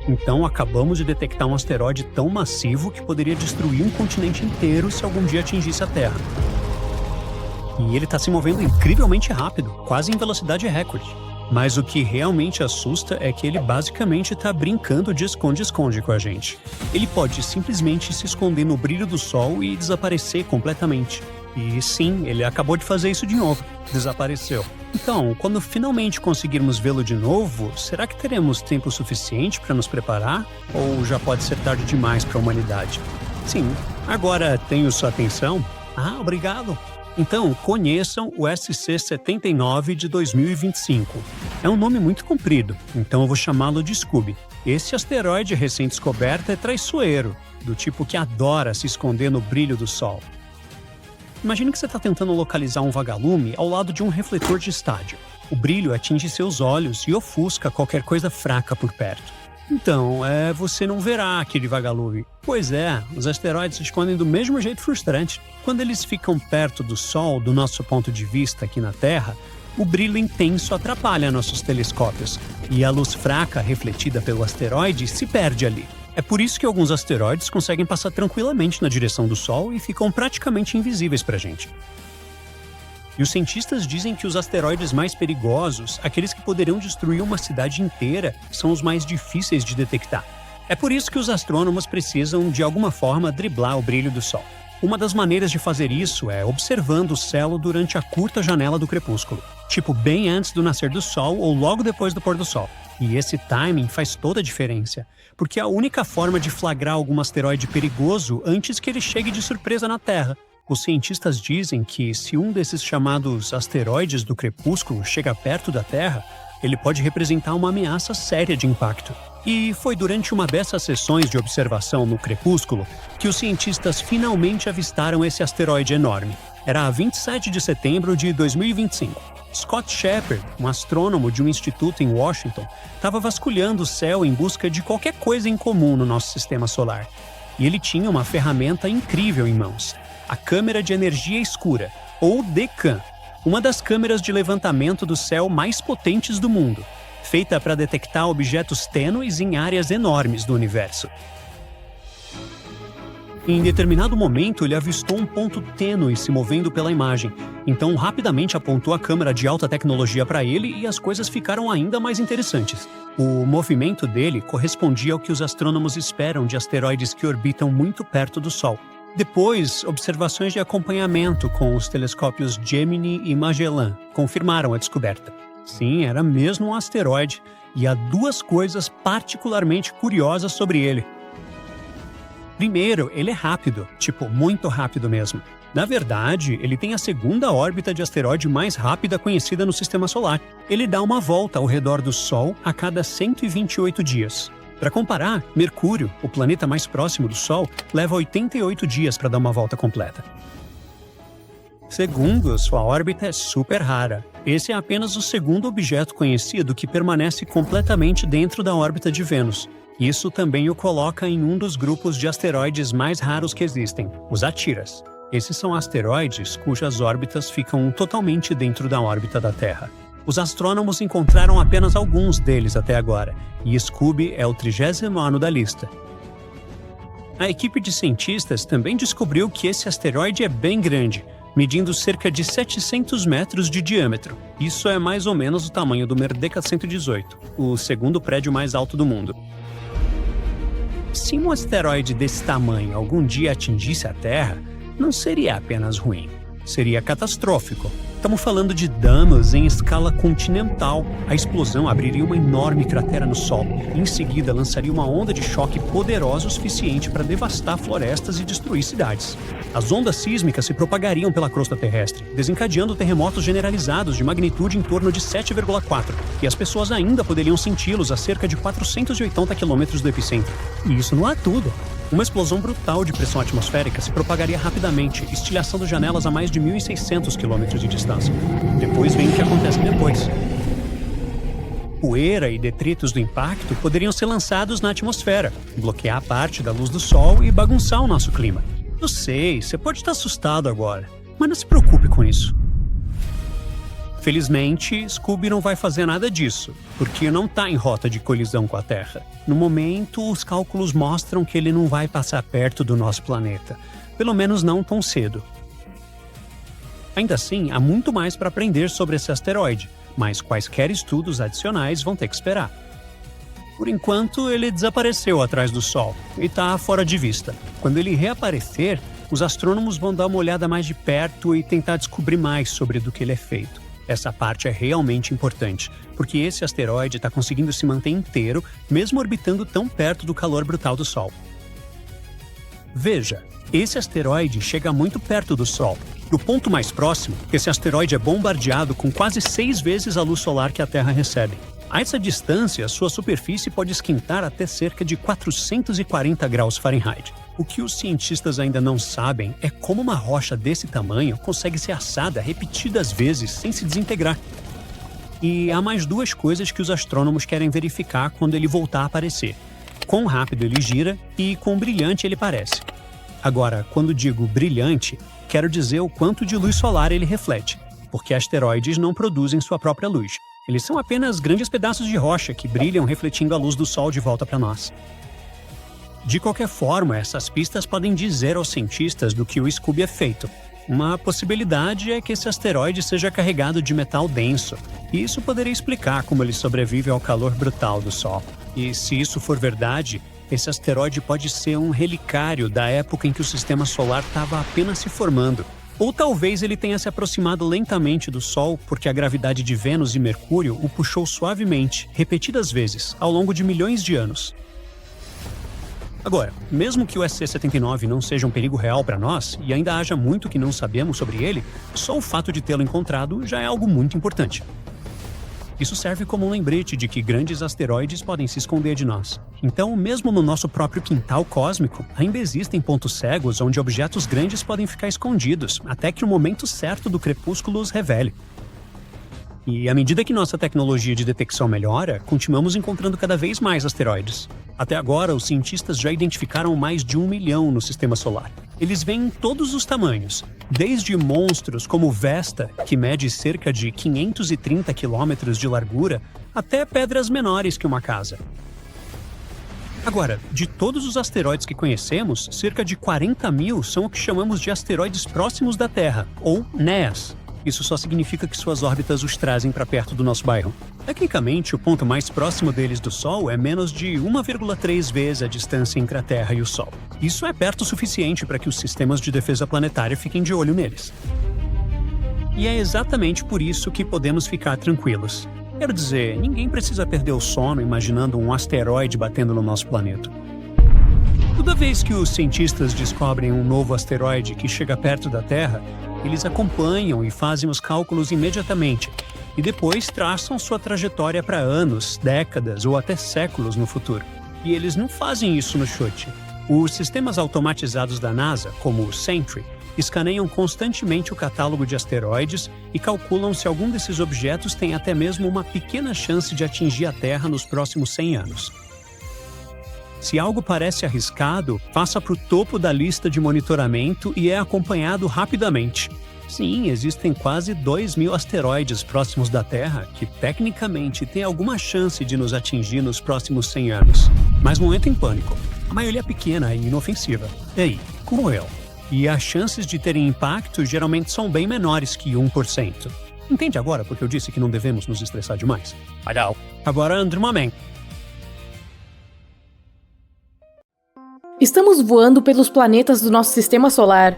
Então acabamos de detectar um asteroide tão massivo que poderia destruir um continente inteiro se algum dia atingisse a Terra. E ele está se movendo incrivelmente rápido, quase em velocidade recorde. Mas o que realmente assusta é que ele basicamente está brincando de esconde-esconde com a gente. Ele pode simplesmente se esconder no brilho do Sol e desaparecer completamente. E sim, ele acabou de fazer isso de novo. Desapareceu. Então, quando finalmente conseguirmos vê-lo de novo, será que teremos tempo suficiente para nos preparar? Ou já pode ser tarde demais para a humanidade? Sim. Agora tenho sua atenção? Ah, obrigado. Então, conheçam o SC-79 de 2025. É um nome muito comprido, então eu vou chamá-lo de Scooby. Esse asteroide recém-descoberto é traiçoeiro, do tipo que adora se esconder no brilho do Sol. Imagine que você está tentando localizar um vagalume ao lado de um refletor de estádio. O brilho atinge seus olhos e ofusca qualquer coisa fraca por perto. Então, você não verá aquele vagalume. Pois é, os asteroides se escondem do mesmo jeito frustrante. Quando eles ficam perto do Sol, do nosso ponto de vista aqui na Terra, o brilho intenso atrapalha nossos telescópios, e a luz fraca refletida pelo asteroide se perde ali. É por isso que alguns asteroides conseguem passar tranquilamente na direção do Sol e ficam praticamente invisíveis para a gente. E os cientistas dizem que os asteroides mais perigosos, aqueles que poderiam destruir uma cidade inteira, são os mais difíceis de detectar. É por isso que os astrônomos precisam, de alguma forma, driblar o brilho do Sol. Uma das maneiras de fazer isso é observando o céu durante a curta janela do crepúsculo, tipo bem antes do nascer do Sol ou logo depois do pôr do Sol. E esse timing faz toda a diferença, porque é a única forma de flagrar algum asteroide perigoso antes que ele chegue de surpresa na Terra. Os cientistas dizem que se um desses chamados asteroides do crepúsculo chega perto da Terra, ele pode representar uma ameaça séria de impacto. E foi durante uma dessas sessões de observação no crepúsculo que os cientistas finalmente avistaram esse asteroide enorme. Era 27 de setembro de 2025. Scott Shepard, um astrônomo de um instituto em Washington, estava vasculhando o céu em busca de qualquer coisa incomum no nosso sistema solar. E ele tinha uma ferramenta incrível em mãos: a Câmera de Energia Escura, ou DECAM, uma das câmeras de levantamento do céu mais potentes do mundo, feita para detectar objetos tênues em áreas enormes do universo. Em determinado momento, ele avistou um ponto tênue se movendo pela imagem, então rapidamente apontou a câmera de alta tecnologia para ele e as coisas ficaram ainda mais interessantes. O movimento dele correspondia ao que os astrônomos esperam de asteroides que orbitam muito perto do Sol. Depois, observações de acompanhamento com os telescópios Gemini e Magellan confirmaram a descoberta. Sim, era mesmo um asteroide, e há duas coisas particularmente curiosas sobre ele. Primeiro, ele é rápido, tipo, muito rápido mesmo. Na verdade, ele tem a segunda órbita de asteroide mais rápida conhecida no Sistema Solar. Ele dá uma volta ao redor do Sol a cada 128 dias. Para comparar, Mercúrio, o planeta mais próximo do Sol, leva 88 dias para dar uma volta completa. Segundo, sua órbita é super rara. Esse é apenas o segundo objeto conhecido que permanece completamente dentro da órbita de Vênus. Isso também o coloca em um dos grupos de asteroides mais raros que existem, os Atiras. Esses são asteroides cujas órbitas ficam totalmente dentro da órbita da Terra. Os astrônomos encontraram apenas alguns deles até agora, e Scooby é o 30º da lista. A equipe de cientistas também descobriu que esse asteroide é bem grande, medindo cerca de 700 metros de diâmetro. Isso é mais ou menos o tamanho do Merdeka 118, o segundo prédio mais alto do mundo. Se um asteroide desse tamanho algum dia atingisse a Terra, não seria apenas ruim, seria catastrófico. Estamos falando de danos em escala continental. A explosão abriria uma enorme cratera no Sol e, em seguida, lançaria uma onda de choque poderosa o suficiente para devastar florestas e destruir cidades. As ondas sísmicas se propagariam pela crosta terrestre, desencadeando terremotos generalizados de magnitude em torno de 7,4, e as pessoas ainda poderiam senti-los a cerca de 480 quilômetros do epicentro. E isso não é tudo. Uma explosão brutal de pressão atmosférica se propagaria rapidamente, estilhaçando janelas a mais de 1.600 quilômetros de distância. Depois vem o que acontece depois. Poeira e detritos do impacto poderiam ser lançados na atmosfera, bloquear parte da luz do Sol e bagunçar o nosso clima. Eu sei, você pode estar assustado agora, mas não se preocupe com isso. Felizmente, Scooby não vai fazer nada disso, porque não está em rota de colisão com a Terra. No momento, os cálculos mostram que ele não vai passar perto do nosso planeta, pelo menos não tão cedo. Ainda assim, há muito mais para aprender sobre esse asteroide, mas quaisquer estudos adicionais vão ter que esperar. Por enquanto, ele desapareceu atrás do Sol e está fora de vista. Quando ele reaparecer, os astrônomos vão dar uma olhada mais de perto e tentar descobrir mais sobre do que ele é feito. Essa parte é realmente importante, porque esse asteroide está conseguindo se manter inteiro, mesmo orbitando tão perto do calor brutal do Sol. Veja, esse asteroide chega muito perto do Sol. Do ponto mais próximo, esse asteroide é bombardeado com quase 6 vezes a luz solar que a Terra recebe. A essa distância, sua superfície pode esquentar até cerca de 440 graus Fahrenheit. O que os cientistas ainda não sabem é como uma rocha desse tamanho consegue ser assada repetidas vezes sem se desintegrar. E há mais 2 coisas que os astrônomos querem verificar quando ele voltar a aparecer: quão rápido ele gira e quão brilhante ele parece. Agora, quando digo brilhante, quero dizer o quanto de luz solar ele reflete, porque asteroides não produzem sua própria luz. Eles são apenas grandes pedaços de rocha que brilham refletindo a luz do Sol de volta para nós. De qualquer forma, essas pistas podem dizer aos cientistas do que o Scooby é feito. Uma possibilidade é que esse asteroide seja carregado de metal denso, e isso poderia explicar como ele sobrevive ao calor brutal do Sol. E se isso for verdade, esse asteroide pode ser um relicário da época em que o sistema solar estava apenas se formando. Ou talvez ele tenha se aproximado lentamente do Sol porque a gravidade de Vênus e Mercúrio o puxou suavemente, repetidas vezes, ao longo de milhões de anos. Agora, mesmo que o SC-79 não seja um perigo real para nós e ainda haja muito que não sabemos sobre ele, só o fato de tê-lo encontrado já é algo muito importante. Isso serve como um lembrete de que grandes asteroides podem se esconder de nós. Então, mesmo no nosso próprio quintal cósmico, ainda existem pontos cegos onde objetos grandes podem ficar escondidos, até que o momento certo do crepúsculo os revele. E à medida que nossa tecnologia de detecção melhora, continuamos encontrando cada vez mais asteroides. Até agora, os cientistas já identificaram mais de 1 milhão no Sistema Solar. Eles vêm em todos os tamanhos, desde monstros como o Vesta, que mede cerca de 530 quilômetros de largura, até pedras menores que uma casa. Agora, de todos os asteroides que conhecemos, cerca de 40 mil são o que chamamos de asteroides próximos da Terra, ou NEAs. Isso só significa que suas órbitas os trazem para perto do nosso bairro. Tecnicamente, o ponto mais próximo deles do Sol é menos de 1,3 vezes a distância entre a Terra e o Sol. Isso é perto o suficiente para que os sistemas de defesa planetária fiquem de olho neles. E é exatamente por isso que podemos ficar tranquilos. Quero dizer, ninguém precisa perder o sono imaginando um asteroide batendo no nosso planeta. Toda vez que os cientistas descobrem um novo asteroide que chega perto da Terra, eles acompanham e fazem os cálculos imediatamente, e depois traçam sua trajetória para anos, décadas ou até séculos no futuro. E eles não fazem isso no chute. Os sistemas automatizados da NASA, como o Sentry, escaneiam constantemente o catálogo de asteroides e calculam se algum desses objetos tem até mesmo uma pequena chance de atingir a Terra nos próximos 100 anos. Se algo parece arriscado, passa para o topo da lista de monitoramento e é acompanhado rapidamente. Sim, existem quase 2.000 asteroides próximos da Terra que, tecnicamente, têm alguma chance de nos atingir nos próximos 100 anos. Mas não entre em pânico. A maioria é pequena e inofensiva. E aí, como eu? E as chances de terem impacto geralmente são bem menores que 1%. Entende agora porque eu disse que não devemos nos estressar demais? Legal. Agora, Andromeda. Estamos voando pelos planetas do nosso sistema solar.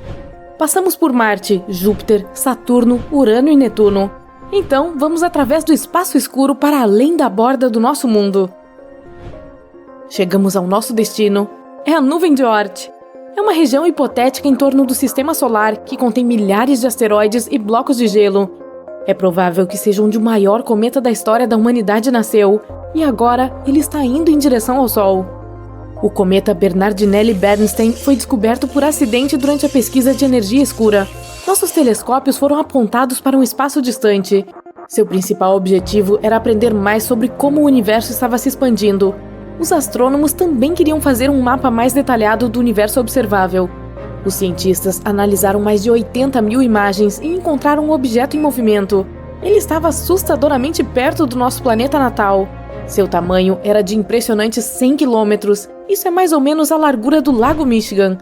Passamos por Marte, Júpiter, Saturno, Urano e Netuno. Então, vamos através do espaço escuro para além da borda do nosso mundo. Chegamos ao nosso destino. É a nuvem de Oort. É uma região hipotética em torno do sistema solar que contém milhares de asteroides e blocos de gelo. É provável que seja onde o maior cometa da história da humanidade nasceu, e agora ele está indo em direção ao Sol. O cometa Bernardinelli-Bernstein foi descoberto por acidente durante a pesquisa de energia escura. Nossos telescópios foram apontados para um espaço distante. Seu principal objetivo era aprender mais sobre como o universo estava se expandindo. Os astrônomos também queriam fazer um mapa mais detalhado do universo observável. Os cientistas analisaram mais de 80 mil imagens e encontraram um objeto em movimento. Ele estava assustadoramente perto do nosso planeta natal. Seu tamanho era de impressionantes 100 quilômetros. Isso é mais ou menos a largura do Lago Michigan.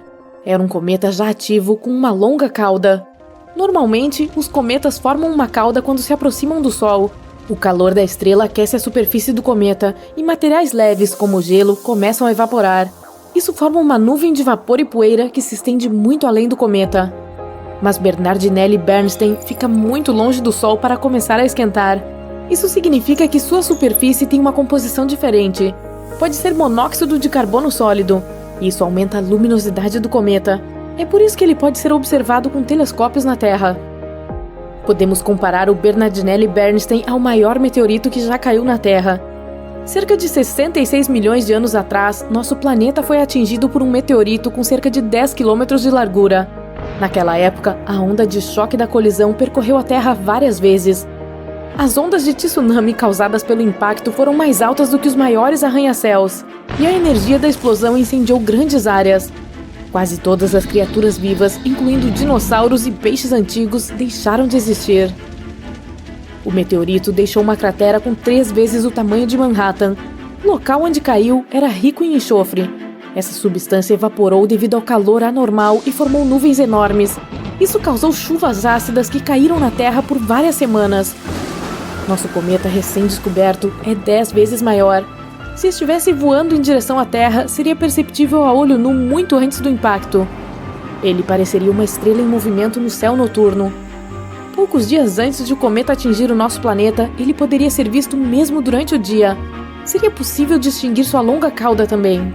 Era um cometa já ativo com uma longa cauda. Normalmente, os cometas formam uma cauda quando se aproximam do Sol. O calor da estrela aquece a superfície do cometa e materiais leves, como o gelo, começam a evaporar. Isso forma uma nuvem de vapor e poeira que se estende muito além do cometa. Mas Bernardinelli Bernstein fica muito longe do Sol para começar a esquentar. Isso significa que sua superfície tem uma composição diferente. Pode ser monóxido de carbono sólido. Isso aumenta a luminosidade do cometa. É por isso que ele pode ser observado com telescópios na Terra. Podemos comparar o Bernardinelli Bernstein ao maior meteorito que já caiu na Terra. Cerca de 66 milhões de anos atrás, nosso planeta foi atingido por um meteorito com cerca de 10 quilômetros de largura. Naquela época, a onda de choque da colisão percorreu a Terra várias vezes. As ondas de tsunami causadas pelo impacto foram mais altas do que os maiores arranha-céus, e a energia da explosão incendiou grandes áreas. Quase todas as criaturas vivas, incluindo dinossauros e peixes antigos, deixaram de existir. O meteorito deixou uma cratera com 3 vezes o tamanho de Manhattan. O local onde caiu era rico em enxofre. Essa substância evaporou devido ao calor anormal e formou nuvens enormes. Isso causou chuvas ácidas que caíram na Terra por várias semanas. Nosso cometa recém-descoberto é 10 vezes maior. Se estivesse voando em direção à Terra, seria perceptível a olho nu muito antes do impacto. Ele pareceria uma estrela em movimento no céu noturno. Poucos dias antes de o cometa atingir o nosso planeta, ele poderia ser visto mesmo durante o dia. Seria possível distinguir sua longa cauda também.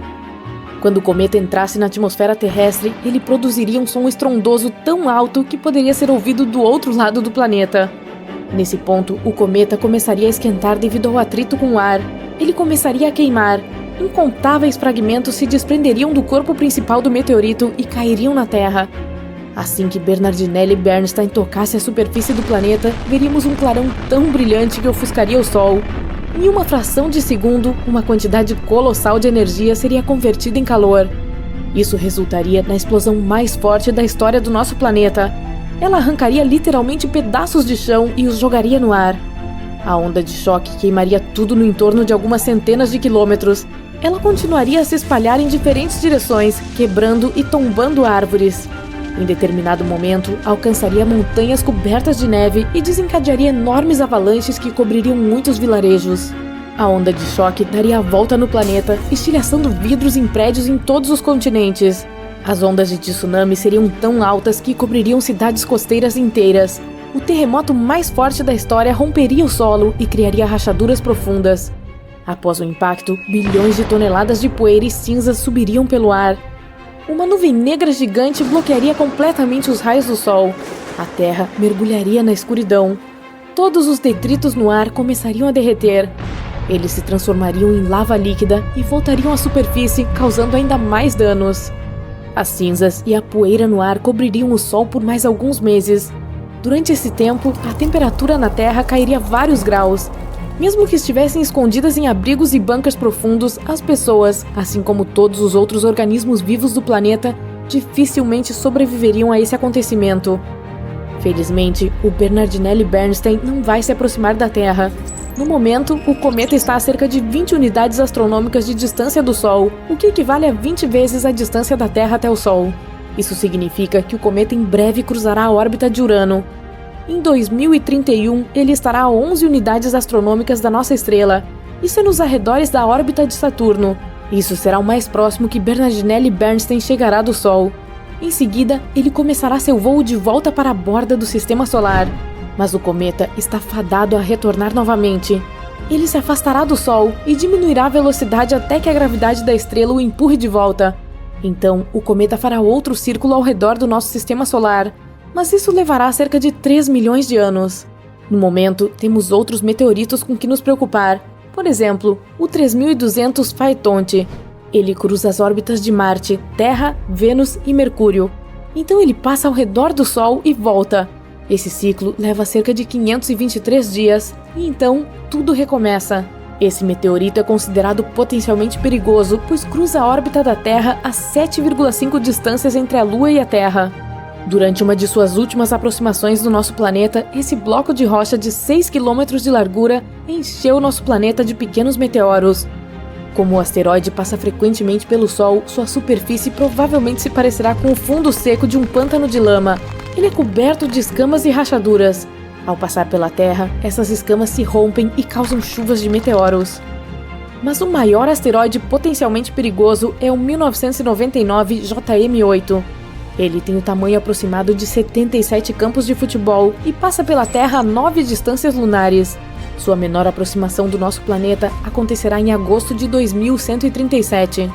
Quando o cometa entrasse na atmosfera terrestre, ele produziria um som estrondoso tão alto que poderia ser ouvido do outro lado do planeta. Nesse ponto, o cometa começaria a esquentar devido ao atrito com o ar. Ele começaria a queimar. Incontáveis fragmentos se desprenderiam do corpo principal do meteorito e cairiam na Terra. Assim que Bernardinelli Bernstein tocasse a superfície do planeta, veríamos um clarão tão brilhante que ofuscaria o Sol. Em uma fração de segundo, uma quantidade colossal de energia seria convertida em calor. Isso resultaria na explosão mais forte da história do nosso planeta. Ela arrancaria literalmente pedaços de chão e os jogaria no ar. A onda de choque queimaria tudo no entorno de algumas centenas de quilômetros. Ela continuaria a se espalhar em diferentes direções, quebrando e tombando árvores. Em determinado momento, alcançaria montanhas cobertas de neve e desencadearia enormes avalanches que cobririam muitos vilarejos. A onda de choque daria a volta no planeta, estilhaçando vidros em prédios em todos os continentes. As ondas de tsunami seriam tão altas que cobririam cidades costeiras inteiras. O terremoto mais forte da história romperia o solo e criaria rachaduras profundas. Após o impacto, bilhões de toneladas de poeira e cinzas subiriam pelo ar. Uma nuvem negra gigante bloquearia completamente os raios do Sol. A Terra mergulharia na escuridão. Todos os detritos no ar começariam a derreter. Eles se transformariam em lava líquida e voltariam à superfície, causando ainda mais danos. As cinzas e a poeira no ar cobririam o Sol por mais alguns meses. Durante esse tempo, a temperatura na Terra cairia vários graus. Mesmo que estivessem escondidas em abrigos e bunkers profundos, as pessoas, assim como todos os outros organismos vivos do planeta, dificilmente sobreviveriam a esse acontecimento. Felizmente, o Bernardinelli Bernstein não vai se aproximar da Terra. No momento, o cometa está a cerca de 20 unidades astronômicas de distância do Sol, o que equivale a 20 vezes a distância da Terra até o Sol. Isso significa que o cometa em breve cruzará a órbita de Urano. Em 2031, ele estará a 11 unidades astronômicas da nossa estrela. Isso é nos arredores da órbita de Saturno. Isso será o mais próximo que Bernardinelli Bernstein chegará do Sol. Em seguida, ele começará seu voo de volta para a borda do Sistema Solar. Mas o cometa está fadado a retornar novamente. Ele se afastará do Sol e diminuirá a velocidade até que a gravidade da estrela o empurre de volta. Então, o cometa fará outro círculo ao redor do nosso Sistema Solar. Mas isso levará cerca de 3 milhões de anos. No momento, temos outros meteoritos com que nos preocupar. Por exemplo, o 3200 Phaethonte. Ele cruza as órbitas de Marte, Terra, Vênus e Mercúrio. Então ele passa ao redor do Sol e volta. Esse ciclo leva cerca de 523 dias, e então tudo recomeça. Esse meteorito é considerado potencialmente perigoso, pois cruza a órbita da Terra a 7,5 distâncias entre a Lua e a Terra. Durante uma de suas últimas aproximações do nosso planeta, esse bloco de rocha de 6 km de largura encheu nosso planeta de pequenos meteoros. Como o asteroide passa frequentemente pelo Sol, sua superfície provavelmente se parecerá com o fundo seco de um pântano de lama. Ele é coberto de escamas e rachaduras. Ao passar pela Terra, essas escamas se rompem e causam chuvas de meteoros. Mas o maior asteroide potencialmente perigoso é o 1999 JM8. Ele tem o tamanho aproximado de 77 campos de futebol e passa pela Terra a 9 distâncias lunares. Sua menor aproximação do nosso planeta acontecerá em agosto de 2137.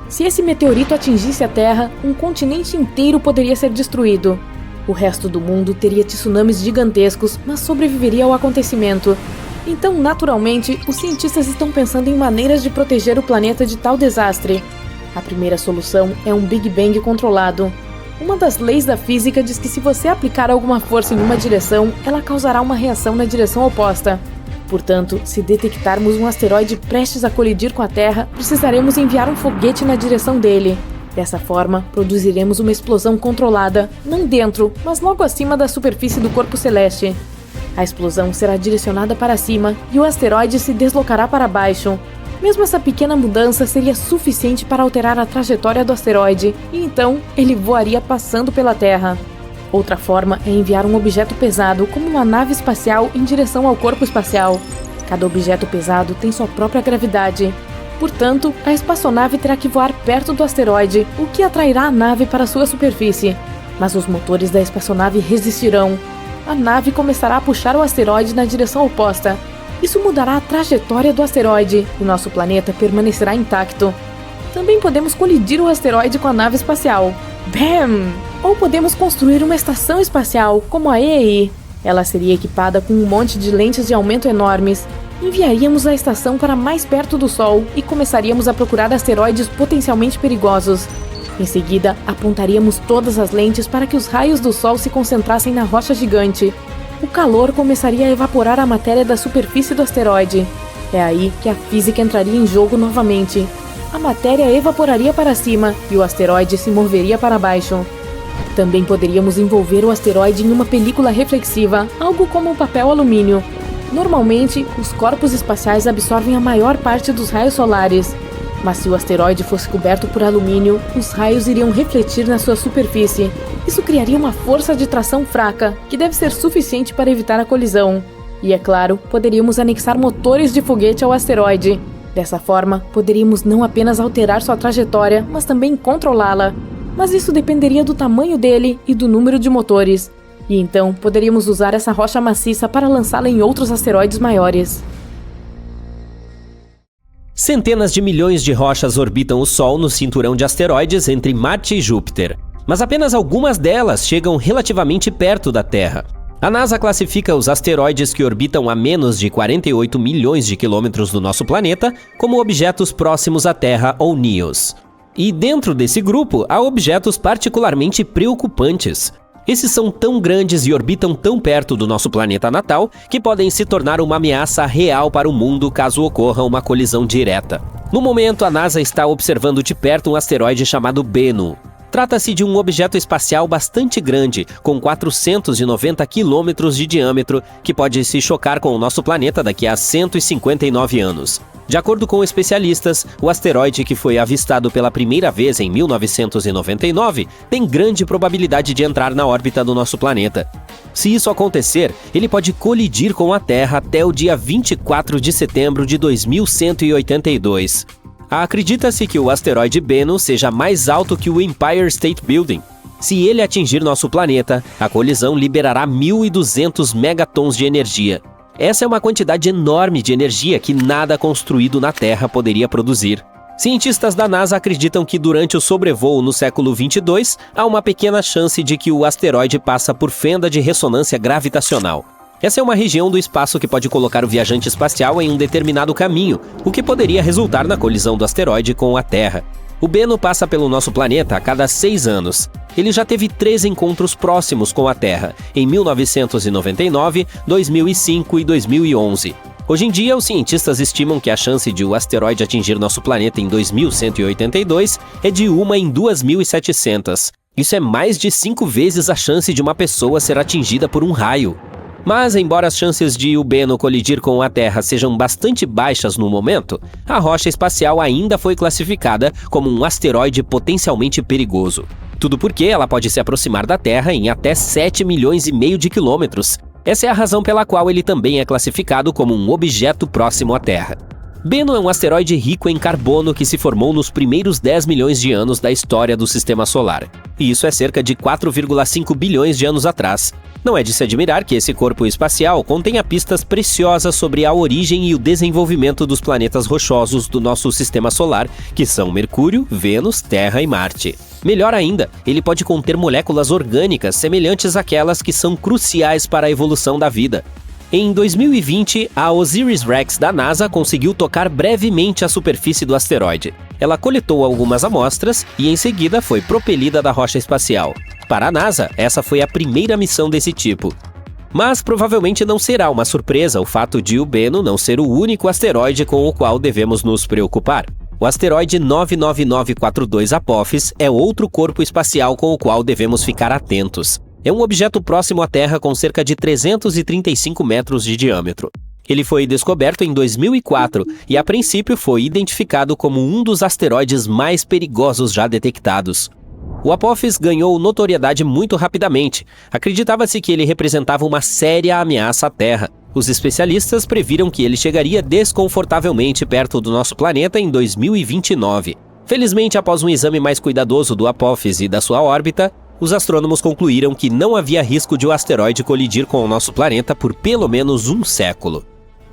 Se esse meteorito atingisse a Terra, um continente inteiro poderia ser destruído. O resto do mundo teria tsunamis gigantescos, mas sobreviveria ao acontecimento. Então, naturalmente, os cientistas estão pensando em maneiras de proteger o planeta de tal desastre. A primeira solução é um Big Bang controlado. Uma das leis da física diz que se você aplicar alguma força em uma direção, ela causará uma reação na direção oposta. Portanto, se detectarmos um asteroide prestes a colidir com a Terra, precisaremos enviar um foguete na direção dele. Dessa forma, produziremos uma explosão controlada, não dentro, mas logo acima da superfície do corpo celeste. A explosão será direcionada para cima e o asteroide se deslocará para baixo. Mesmo essa pequena mudança seria suficiente para alterar a trajetória do asteroide, e então ele voaria passando pela Terra. Outra forma é enviar um objeto pesado, como uma nave espacial, em direção ao corpo espacial. Cada objeto pesado tem sua própria gravidade. Portanto, a espaçonave terá que voar perto do asteroide, o que atrairá a nave para sua superfície. Mas os motores da espaçonave resistirão. A nave começará a puxar o asteroide na direção oposta. Isso mudará a trajetória do asteroide e nosso planeta permanecerá intacto. Também podemos colidir o asteroide com a nave espacial. BAM! Ou podemos construir uma estação espacial, como a EEI. Ela seria equipada com um monte de lentes de aumento enormes. Enviaríamos a estação para mais perto do Sol e começaríamos a procurar asteroides potencialmente perigosos. Em seguida, apontaríamos todas as lentes para que os raios do Sol se concentrassem na rocha gigante. O calor começaria a evaporar a matéria da superfície do asteroide. É aí que a física entraria em jogo novamente. A matéria evaporaria para cima e o asteroide se moveria para baixo. Também poderíamos envolver o asteroide em uma película reflexiva, algo como o papel alumínio. Normalmente, os corpos espaciais absorvem a maior parte dos raios solares. Mas se o asteroide fosse coberto por alumínio, os raios iriam refletir na sua superfície. Isso criaria uma força de tração fraca, que deve ser suficiente para evitar a colisão. E, é claro, poderíamos anexar motores de foguete ao asteroide. Dessa forma, poderíamos não apenas alterar sua trajetória, mas também controlá-la. Mas isso dependeria do tamanho dele e do número de motores. E então, poderíamos usar essa rocha maciça para lançá-la em outros asteroides maiores. Centenas de milhões de rochas orbitam o Sol no cinturão de asteroides entre Marte e Júpiter. Mas apenas algumas delas chegam relativamente perto da Terra. A NASA classifica os asteroides que orbitam a menos de 48 milhões de quilômetros do nosso planeta como objetos próximos à Terra ou NEOs. E dentro desse grupo, há objetos particularmente preocupantes. Esses são tão grandes e orbitam tão perto do nosso planeta natal que podem se tornar uma ameaça real para o mundo caso ocorra uma colisão direta. No momento, a NASA está observando de perto um asteroide chamado Bennu. Trata-se de um objeto espacial bastante grande, com 490 quilômetros de diâmetro, que pode se chocar com o nosso planeta daqui a 159 anos. De acordo com especialistas, o asteroide, que foi avistado pela primeira vez em 1999, tem grande probabilidade de entrar na órbita do nosso planeta. Se isso acontecer, ele pode colidir com a Terra até o dia 24 de setembro de 2182. Acredita-se que o asteroide Bennu seja mais alto que o Empire State Building. Se ele atingir nosso planeta, a colisão liberará 1.200 megatons de energia. Essa é uma quantidade enorme de energia que nada construído na Terra poderia produzir. Cientistas da NASA acreditam que durante o sobrevoo no século 22, há uma pequena chance de que o asteroide passa por fenda de ressonância gravitacional. Essa é uma região do espaço que pode colocar o viajante espacial em um determinado caminho, o que poderia resultar na colisão do asteroide com a Terra. O Bennu passa pelo nosso planeta a cada 6 anos. Ele já teve 3 encontros próximos com a Terra, em 1999, 2005 e 2011. Hoje em dia, os cientistas estimam que a chance de o asteroide atingir nosso planeta em 2182 é de 1 em 2.700. Isso é mais de 5 vezes a chance de uma pessoa ser atingida por um raio. Mas, embora as chances de o Bennu colidir com a Terra sejam bastante baixas no momento, a rocha espacial ainda foi classificada como um asteroide potencialmente perigoso. Tudo porque ela pode se aproximar da Terra em até 7,5 milhões de quilômetros. Essa é a razão pela qual ele também é classificado como um objeto próximo à Terra. Bennu é um asteroide rico em carbono que se formou nos primeiros 10 milhões de anos da história do Sistema Solar. E isso é cerca de 4,5 bilhões de anos atrás. Não é de se admirar que esse corpo espacial contenha pistas preciosas sobre a origem e o desenvolvimento dos planetas rochosos do nosso Sistema Solar, que são Mercúrio, Vênus, Terra e Marte. Melhor ainda, ele pode conter moléculas orgânicas semelhantes àquelas que são cruciais para a evolução da vida. Em 2020, a OSIRIS-REx da NASA conseguiu tocar brevemente a superfície do asteroide. Ela coletou algumas amostras e, em seguida, foi propelida da rocha espacial. Para a NASA, essa foi a primeira missão desse tipo. Mas provavelmente não será uma surpresa o fato de o Bennu não ser o único asteroide com o qual devemos nos preocupar. O asteroide 99942 Apophis é outro corpo espacial com o qual devemos ficar atentos. É um objeto próximo à Terra com cerca de 335 metros de diâmetro. Ele foi descoberto em 2004 e, a princípio, foi identificado como um dos asteroides mais perigosos já detectados. O Apophis ganhou notoriedade muito rapidamente. Acreditava-se que ele representava uma séria ameaça à Terra. Os especialistas previram que ele chegaria desconfortavelmente perto do nosso planeta em 2029. Felizmente, após um exame mais cuidadoso do Apophis e da sua órbita, os astrônomos concluíram que não havia risco de o asteroide colidir com o nosso planeta por pelo menos um século.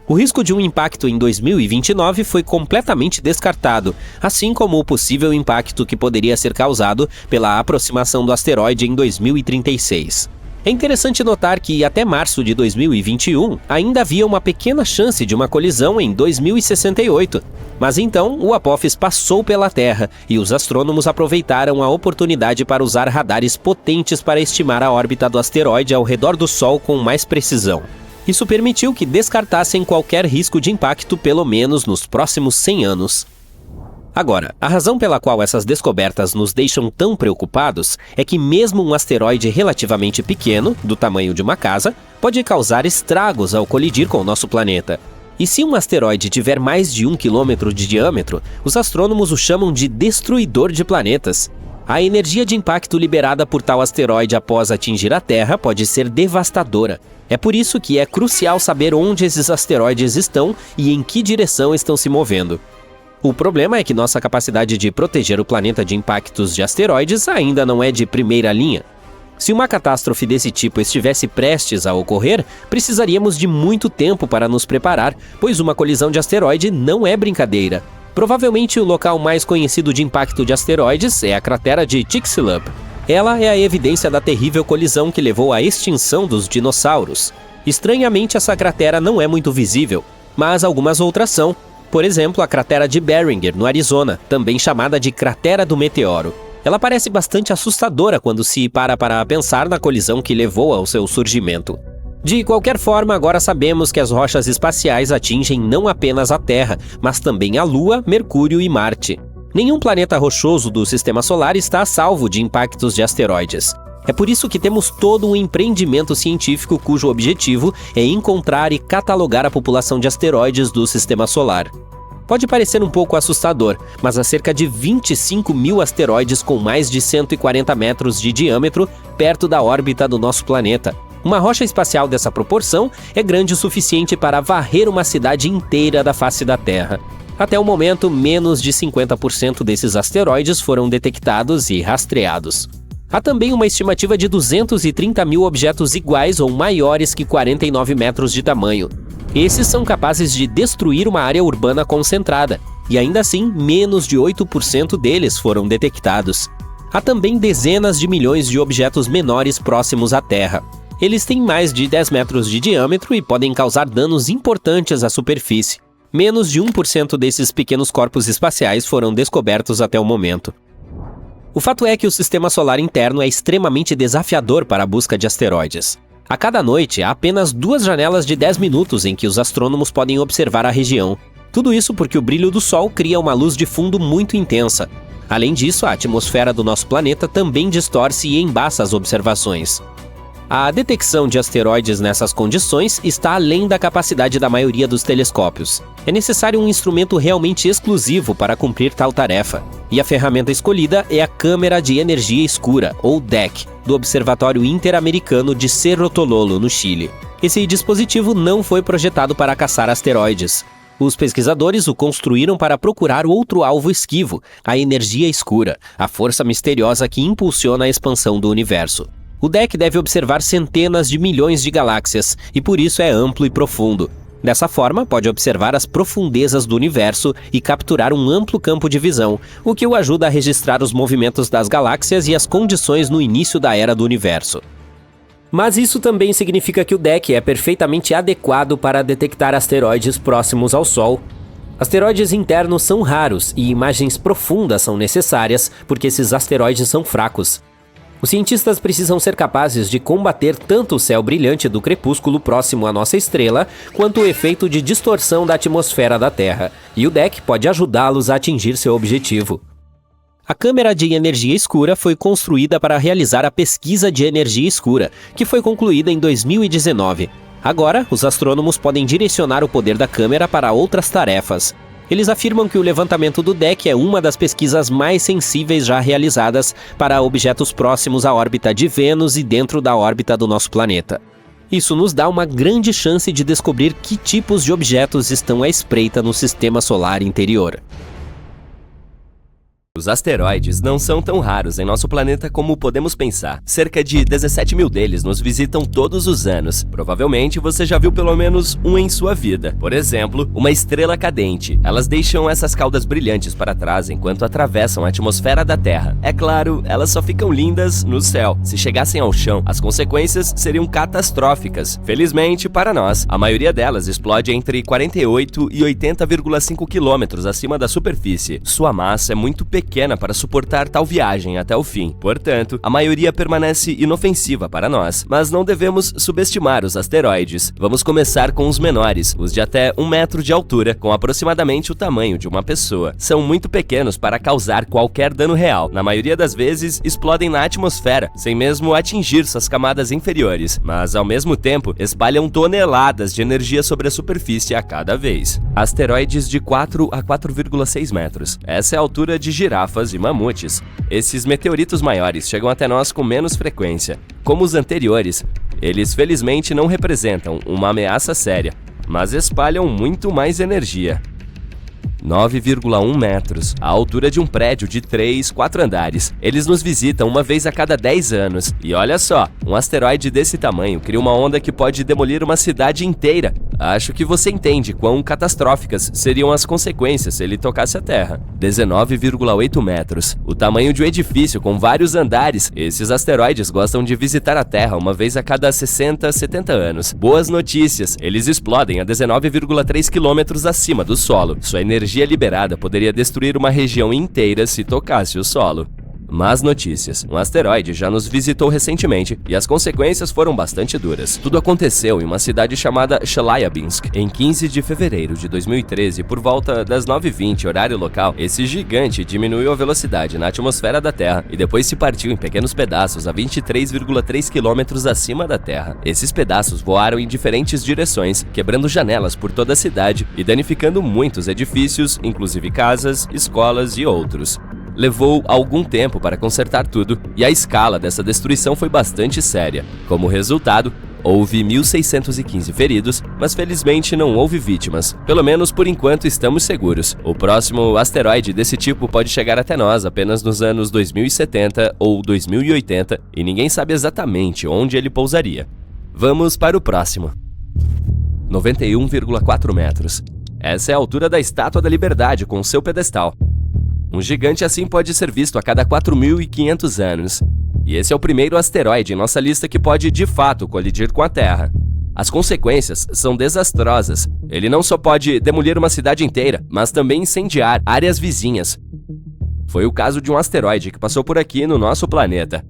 O risco de um impacto em 2029 foi completamente descartado, assim como o possível impacto que poderia ser causado pela aproximação do asteroide em 2036. É interessante notar que até março de 2021 ainda havia uma pequena chance de uma colisão em 2068, mas então o Apophis passou pela Terra e os astrônomos aproveitaram a oportunidade para usar radares potentes para estimar a órbita do asteroide ao redor do Sol com mais precisão. Isso permitiu que descartassem qualquer risco de impacto pelo menos nos próximos 100 anos. Agora, a razão pela qual essas descobertas nos deixam tão preocupados é que mesmo um asteroide relativamente pequeno, do tamanho de uma casa, pode causar estragos ao colidir com o nosso planeta. E se um asteroide tiver mais de 1 quilômetro de diâmetro, os astrônomos o chamam de destruidor de planetas. A energia de impacto liberada por tal asteroide após atingir a Terra pode ser devastadora. É por isso que é crucial saber onde esses asteroides estão e em que direção estão se movendo. O problema é que nossa capacidade de proteger o planeta de impactos de asteroides ainda não é de primeira linha. Se uma catástrofe desse tipo estivesse prestes a ocorrer, precisaríamos de muito tempo para nos preparar, pois uma colisão de asteroide não é brincadeira. Provavelmente o local mais conhecido de impacto de asteroides é a cratera de Chicxulub. Ela é a evidência da terrível colisão que levou à extinção dos dinossauros. Estranhamente, essa cratera não é muito visível, mas algumas outras são. Por exemplo, a cratera de Beringer, no Arizona, também chamada de Cratera do Meteoro. Ela parece bastante assustadora quando se para pensar na colisão que levou ao seu surgimento. De qualquer forma, agora sabemos que as rochas espaciais atingem não apenas a Terra, mas também a Lua, Mercúrio e Marte. Nenhum planeta rochoso do Sistema Solar está a salvo de impactos de asteroides. É por isso que temos todo um empreendimento científico cujo objetivo é encontrar e catalogar a população de asteroides do Sistema Solar. Pode parecer um pouco assustador, mas há cerca de 25 mil asteroides com mais de 140 metros de diâmetro perto da órbita do nosso planeta. Uma rocha espacial dessa proporção é grande o suficiente para varrer uma cidade inteira da face da Terra. Até o momento, menos de 50% desses asteroides foram detectados e rastreados. Há também uma estimativa de 230 mil objetos iguais ou maiores que 49 metros de tamanho. Esses são capazes de destruir uma área urbana concentrada, e ainda assim, menos de 8% deles foram detectados. Há também dezenas de milhões de objetos menores próximos à Terra. Eles têm mais de 10 metros de diâmetro e podem causar danos importantes à superfície. Menos de 1% desses pequenos corpos espaciais foram descobertos até o momento. O fato é que o sistema solar interno é extremamente desafiador para a busca de asteroides. A cada noite, há apenas 2 janelas de 10 minutos em que os astrônomos podem observar a região. Tudo isso porque o brilho do Sol cria uma luz de fundo muito intensa. Além disso, a atmosfera do nosso planeta também distorce e embaça as observações. A detecção de asteroides nessas condições está além da capacidade da maioria dos telescópios. É necessário um instrumento realmente exclusivo para cumprir tal tarefa. E a ferramenta escolhida é a Câmara de Energia Escura, ou DEC, do Observatório Interamericano de Cerro Tololo, no Chile. Esse dispositivo não foi projetado para caçar asteroides. Os pesquisadores o construíram para procurar outro alvo esquivo, a energia escura, a força misteriosa que impulsiona a expansão do universo. O DEC deve observar centenas de milhões de galáxias e por isso é amplo e profundo. Dessa forma, pode observar as profundezas do universo e capturar um amplo campo de visão, o que o ajuda a registrar os movimentos das galáxias e as condições no início da era do universo. Mas isso também significa que o DEC é perfeitamente adequado para detectar asteroides próximos ao Sol. Asteroides internos são raros e imagens profundas são necessárias porque esses asteroides são fracos. Os cientistas precisam ser capazes de combater tanto o céu brilhante do crepúsculo próximo à nossa estrela, quanto o efeito de distorção da atmosfera da Terra, e o DEC pode ajudá-los a atingir seu objetivo. A Câmara de Energia Escura foi construída para realizar a pesquisa de energia escura, que foi concluída em 2019. Agora, os astrônomos podem direcionar o poder da câmera para outras tarefas. Eles afirmam que o levantamento do DEC é uma das pesquisas mais sensíveis já realizadas para objetos próximos à órbita de Vênus e dentro da órbita do nosso planeta. Isso nos dá uma grande chance de descobrir que tipos de objetos estão à espreita no sistema solar interior. Os asteroides não são tão raros em nosso planeta como podemos pensar. Cerca de 17 mil deles nos visitam todos os anos. Provavelmente você já viu pelo menos um em sua vida. Por exemplo, uma estrela cadente. Elas deixam essas caudas brilhantes para trás enquanto atravessam a atmosfera da Terra. É claro, elas só ficam lindas no céu. Se chegassem ao chão, as consequências seriam catastróficas. Felizmente, para nós, a maioria delas explode entre 48 e 80,5 quilômetros acima da superfície. Sua massa é muito pequena para suportar tal viagem até o fim. Portanto, a maioria permanece inofensiva para nós. Mas não devemos subestimar os asteroides. Vamos começar com os menores, os de até 1 metro de altura, com aproximadamente o tamanho de uma pessoa. São muito pequenos para causar qualquer dano real. Na maioria das vezes, explodem na atmosfera, sem mesmo atingir suas camadas inferiores. Mas, ao mesmo tempo, espalham toneladas de energia sobre a superfície a cada vez. Asteroides de 4 a 4,6 metros. Essa é a altura de girafas e mamutes. Esses meteoritos maiores chegam até nós com menos frequência. Como os anteriores, eles felizmente não representam uma ameaça séria, mas espalham muito mais energia. 9,1 metros, a altura de um prédio de 3, 4 andares. Eles nos visitam uma vez a cada 10 anos. E olha só, um asteroide desse tamanho cria uma onda que pode demolir uma cidade inteira. Acho que você entende quão catastróficas seriam as consequências se ele tocasse a Terra. 19,8 metros, o tamanho de um edifício com vários andares. Esses asteroides gostam de visitar a Terra uma vez a cada 60, 70 anos. Boas notícias, eles explodem a 19,3 quilômetros acima do solo. Sua energia liberada poderia destruir uma região inteira se tocasse o solo. Más notícias. Um asteroide já nos visitou recentemente e as consequências foram bastante duras. Tudo aconteceu em uma cidade chamada Chelyabinsk. Em 15 de fevereiro de 2013, por volta das 9h20, horário local, esse gigante diminuiu a velocidade na atmosfera da Terra e depois se partiu em pequenos pedaços a 23,3 quilômetros acima da Terra. Esses pedaços voaram em diferentes direções, quebrando janelas por toda a cidade e danificando muitos edifícios, inclusive casas, escolas e outros. Levou algum tempo para consertar tudo, e a escala dessa destruição foi bastante séria. Como resultado, houve 1.615 feridos, mas felizmente não houve vítimas. Pelo menos por enquanto estamos seguros. O próximo asteroide desse tipo pode chegar até nós apenas nos anos 2070 ou 2080, e ninguém sabe exatamente onde ele pousaria. Vamos para o próximo. 91,4 metros. Essa é a altura da Estátua da Liberdade com seu pedestal. Um gigante assim pode ser visto a cada 4.500 anos. E esse é o primeiro asteroide em nossa lista que pode, de fato, colidir com a Terra. As consequências são desastrosas. Ele não só pode demolir uma cidade inteira, mas também incendiar áreas vizinhas. Foi o caso de um asteroide que passou por aqui no nosso planeta.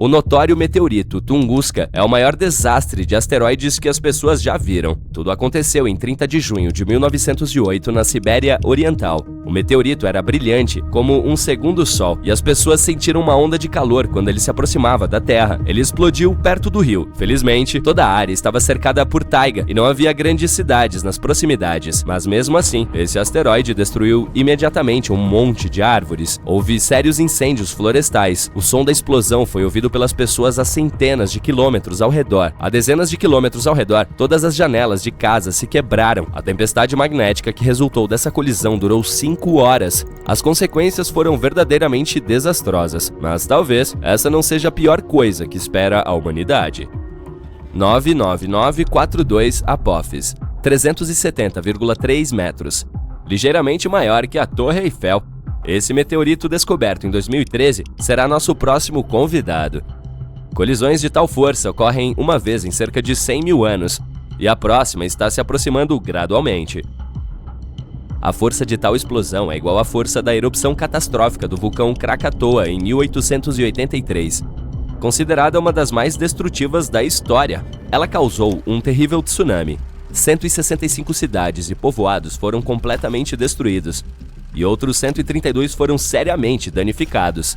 O notório meteorito Tunguska é o maior desastre de asteroides que as pessoas já viram. Tudo aconteceu em 30 de junho de 1908 na Sibéria Oriental. O meteorito era brilhante, como um segundo sol, e as pessoas sentiram uma onda de calor quando ele se aproximava da Terra. Ele explodiu perto do rio. Felizmente, toda a área estava cercada por taiga e não havia grandes cidades nas proximidades. Mas mesmo assim, esse asteroide destruiu imediatamente um monte de árvores. Houve sérios incêndios florestais. O som da explosão foi ouvido pelas pessoas a centenas de quilômetros ao redor. A dezenas de quilômetros ao redor, todas as janelas de casas se quebraram. A tempestade magnética que resultou dessa colisão durou 5 horas. As consequências foram verdadeiramente desastrosas, mas talvez essa não seja a pior coisa que espera a humanidade. 99942 Apophis, 370,3 metros, ligeiramente maior que a Torre Eiffel. Esse meteorito descoberto em 2013 será nosso próximo convidado. Colisões de tal força ocorrem uma vez em cerca de 100 mil anos, e a próxima está se aproximando gradualmente. A força de tal explosão é igual à força da erupção catastrófica do vulcão Krakatoa em 1883. Considerada uma das mais destrutivas da história, ela causou um terrível tsunami. 165 cidades e povoados foram completamente destruídos, e outros 132 foram seriamente danificados.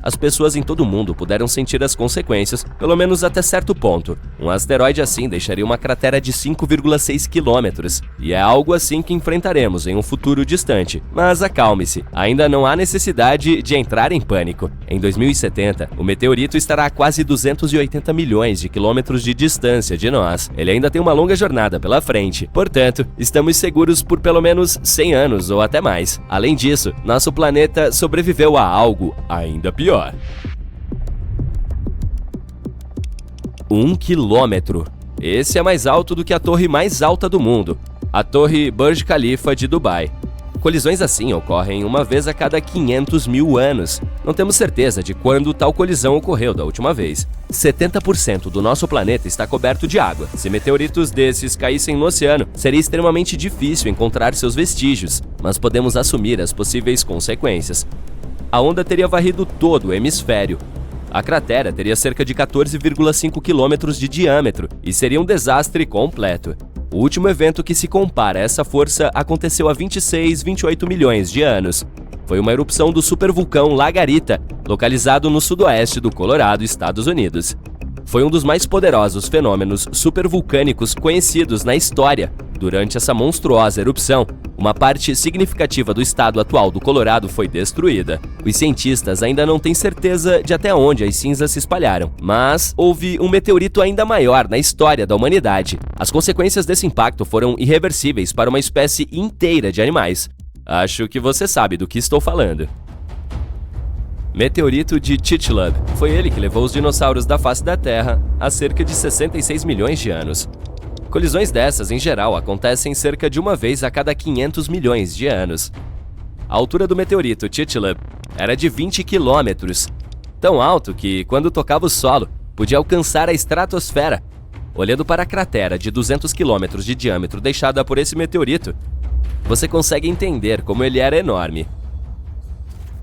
As pessoas em todo o mundo puderam sentir as consequências, pelo menos até certo ponto. Um asteroide assim deixaria uma cratera de 5,6 quilômetros, e é algo assim que enfrentaremos em um futuro distante. Mas acalme-se, ainda não há necessidade de entrar em pânico. Em 2070, o meteorito estará a quase 280 milhões de quilômetros de distância de nós. Ele ainda tem uma longa jornada pela frente, portanto, estamos seguros por pelo menos 100 anos ou até mais. Além disso, nosso planeta sobreviveu a algo ainda pior. 1 quilômetro. Esse é mais alto do que a torre mais alta do mundo, a Torre Burj Khalifa de Dubai. Colisões assim ocorrem uma vez a cada 500 mil anos. Não temos certeza de quando tal colisão ocorreu da última vez. 70% do nosso planeta está coberto de água. Se meteoritos desses caíssem no oceano, seria extremamente difícil encontrar seus vestígios, mas podemos assumir as possíveis consequências. A onda teria varrido todo o hemisfério. A cratera teria cerca de 14,5 quilômetros de diâmetro e seria um desastre completo. O último evento que se compara a essa força aconteceu há 28 milhões de anos. Foi uma erupção do supervulcão Lagarita, localizado no sudoeste do Colorado, Estados Unidos. Foi um dos mais poderosos fenômenos supervulcânicos conhecidos na história. Durante essa monstruosa erupção, uma parte significativa do estado atual do Colorado foi destruída. Os cientistas ainda não têm certeza de até onde as cinzas se espalharam, mas houve um meteorito ainda maior na história da humanidade. As consequências desse impacto foram irreversíveis para uma espécie inteira de animais. Acho que você sabe do que estou falando. Meteorito de Chicxulub. Foi ele que levou os dinossauros da face da Terra há cerca de 66 milhões de anos. Colisões dessas, em geral, acontecem cerca de uma vez a cada 500 milhões de anos. A altura do meteorito Chicxulub era de 20 quilômetros, tão alto que, quando tocava o solo, podia alcançar a estratosfera. Olhando para a cratera de 200 quilômetros de diâmetro deixada por esse meteorito, você consegue entender como ele era enorme.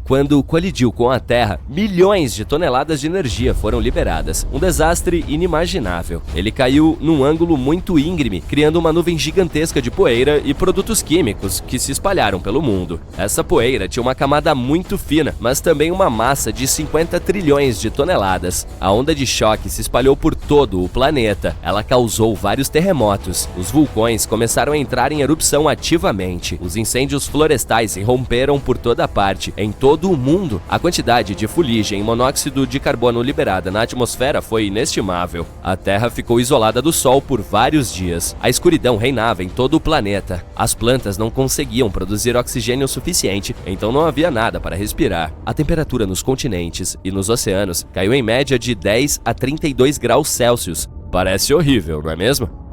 Quando colidiu com a Terra, milhões de toneladas de energia foram liberadas. Um desastre inimaginável. Ele caiu num ângulo muito íngreme, criando uma nuvem gigantesca de poeira e produtos químicos que se espalharam pelo mundo. Essa poeira tinha uma camada muito fina, mas também uma massa de 50 trilhões de toneladas. A onda de choque se espalhou por todo o planeta. Ela causou vários terremotos. Os vulcões começaram a entrar em erupção ativamente. Os incêndios florestais irromperam por toda parte, em todo o mundo. A quantidade de fuligem e monóxido de carbono liberada na atmosfera foi inestimável. A Terra ficou isolada do Sol por vários dias. A escuridão reinava em todo o planeta. As plantas não conseguiam produzir oxigênio suficiente, então não havia nada para respirar. A temperatura nos continentes e nos oceanos caiu em média de 10 a 32 graus Celsius. Parece horrível, não é mesmo?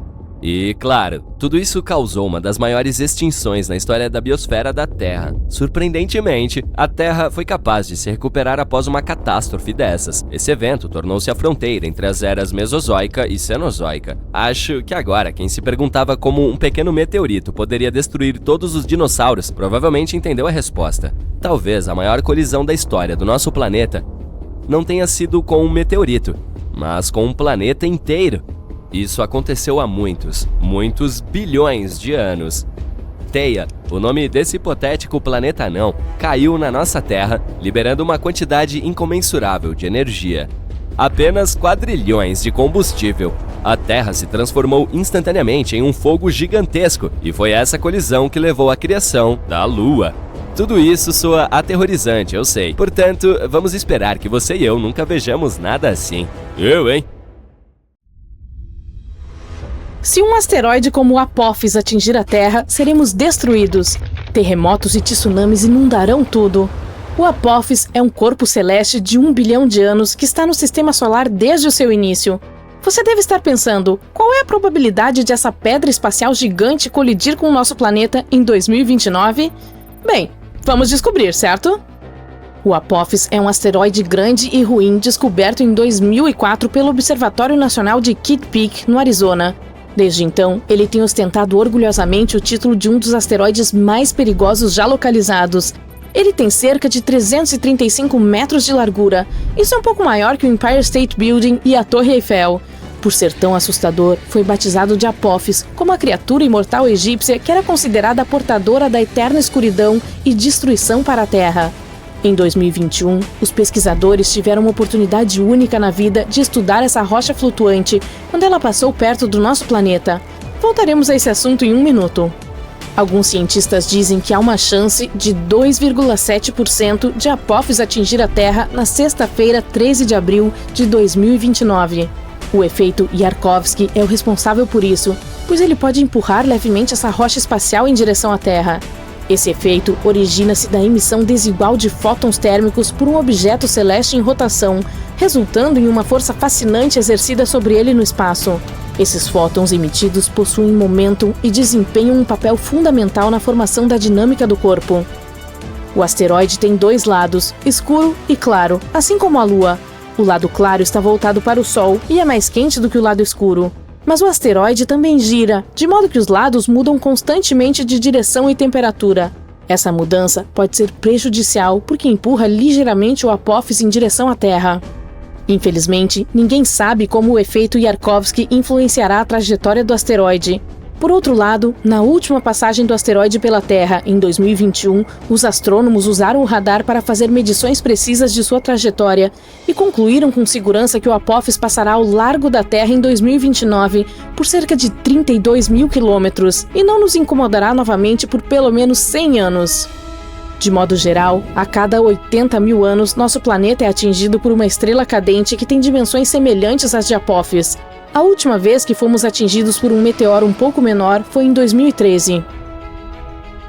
E, claro, tudo isso causou uma das maiores extinções na história da biosfera da Terra. Surpreendentemente, a Terra foi capaz de se recuperar após uma catástrofe dessas. Esse evento tornou-se a fronteira entre as eras Mesozoica e Cenozoica. Acho que agora, quem se perguntava como um pequeno meteorito poderia destruir todos os dinossauros, provavelmente entendeu a resposta. Talvez a maior colisão da história do nosso planeta não tenha sido com um meteorito, mas com um planeta inteiro. Isso aconteceu há muitos bilhões de anos. Theia, o nome desse hipotético planeta anão, caiu na nossa Terra, liberando uma quantidade incomensurável de energia. Apenas quadrilhões de combustível. A Terra se transformou instantaneamente em um fogo gigantesco, e foi essa colisão que levou à criação da Lua. Tudo isso soa aterrorizante, eu sei. Portanto, vamos esperar que você e eu nunca vejamos nada assim. Eu, hein? Se um asteroide como o Apophis atingir a Terra, seremos destruídos. Terremotos e tsunamis inundarão tudo. O Apophis é um corpo celeste de 1 bilhão de anos que está no Sistema Solar desde o seu início. Você deve estar pensando, qual é a probabilidade de essa pedra espacial gigante colidir com o nosso planeta em 2029? Bem, vamos descobrir, certo? O Apophis é um asteroide grande e ruim descoberto em 2004 pelo Observatório Nacional de Kitt Peak, no Arizona. Desde então, ele tem ostentado orgulhosamente o título de um dos asteroides mais perigosos já localizados. Ele tem cerca de 335 metros de largura. Isso é um pouco maior que o Empire State Building e a Torre Eiffel. Por ser tão assustador, foi batizado de Apophis, como a criatura imortal egípcia que era considerada portadora da eterna escuridão e destruição para a Terra. Em 2021, os pesquisadores tiveram uma oportunidade única na vida de estudar essa rocha flutuante quando ela passou perto do nosso planeta. Voltaremos a esse assunto em um minuto. Alguns cientistas dizem que há uma chance de 2,7% de Apophis atingir a Terra na sexta-feira, 13 de abril de 2029. O efeito Yarkovsky é o responsável por isso, pois ele pode empurrar levemente essa rocha espacial em direção à Terra. Esse efeito origina-se da emissão desigual de fótons térmicos por um objeto celeste em rotação, resultando em uma força fascinante exercida sobre ele no espaço. Esses fótons emitidos possuem momento e desempenham um papel fundamental na formação da dinâmica do corpo. O asteroide tem dois lados, escuro e claro, assim como a Lua. O lado claro está voltado para o Sol e é mais quente do que o lado escuro. Mas o asteroide também gira, de modo que os lados mudam constantemente de direção e temperatura. Essa mudança pode ser prejudicial porque empurra ligeiramente o Apophis em direção à Terra. Infelizmente, ninguém sabe como o efeito Yarkovsky influenciará a trajetória do asteroide. Por outro lado, na última passagem do asteroide pela Terra, em 2021, os astrônomos usaram o radar para fazer medições precisas de sua trajetória e concluíram com segurança que o Apophis passará ao largo da Terra em 2029 por cerca de 32 mil quilômetros e não nos incomodará novamente por pelo menos 100 anos. De modo geral, a cada 80 mil anos, nosso planeta é atingido por uma estrela cadente que tem dimensões semelhantes às de Apophis. A última vez que fomos atingidos por um meteoro um pouco menor foi em 2013.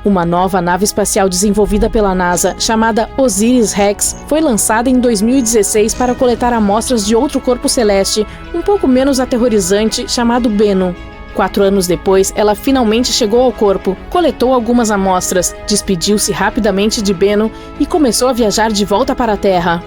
Uma nova nave espacial desenvolvida pela NASA, chamada OSIRIS-REx, foi lançada em 2016 para coletar amostras de outro corpo celeste, um pouco menos aterrorizante, chamado Bennu. 4 anos depois, ela finalmente chegou ao corpo, coletou algumas amostras, despediu-se rapidamente de Bennu e começou a viajar de volta para a Terra.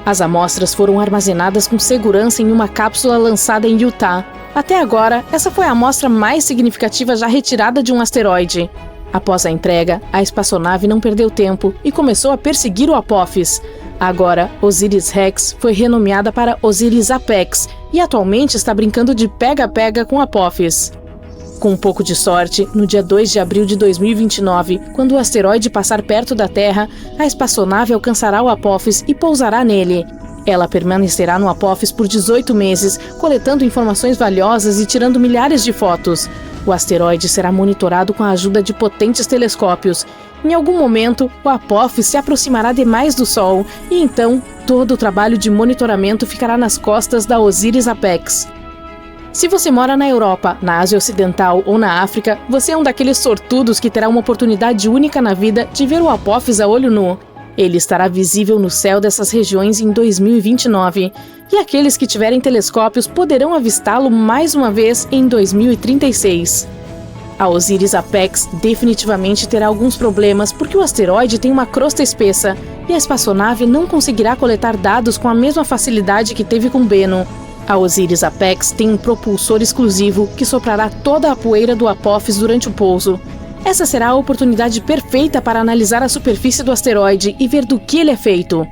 As amostras foram armazenadas com segurança em uma cápsula lançada em Utah. Até agora, essa foi a amostra mais significativa já retirada de um asteroide. Após a entrega, a espaçonave não perdeu tempo e começou a perseguir o Apophis. Agora, OSIRIS-REx foi renomeada para OSIRIS-APEX e atualmente está brincando de pega-pega com Apophis. Com um pouco de sorte, no dia 2 de abril de 2029, quando o asteroide passar perto da Terra, a espaçonave alcançará o Apophis e pousará nele. Ela permanecerá no Apophis por 18 meses, coletando informações valiosas e tirando milhares de fotos. O asteroide será monitorado com a ajuda de potentes telescópios. Em algum momento, o Apophis se aproximará demais do Sol e então todo o trabalho de monitoramento ficará nas costas da OSIRIS-APEX. Se você mora na Europa, na Ásia Ocidental ou na África, você é um daqueles sortudos que terá uma oportunidade única na vida de ver o Apophis a olho nu. Ele estará visível no céu dessas regiões em 2029, e aqueles que tiverem telescópios poderão avistá-lo mais uma vez em 2036. A OSIRIS-APEX definitivamente terá alguns problemas porque o asteroide tem uma crosta espessa e a espaçonave não conseguirá coletar dados com a mesma facilidade que teve com Bennu. A OSIRIS-APEX tem um propulsor exclusivo que soprará toda a poeira do Apophis durante o pouso. Essa será a oportunidade perfeita para analisar a superfície do asteroide e ver do que ele é feito.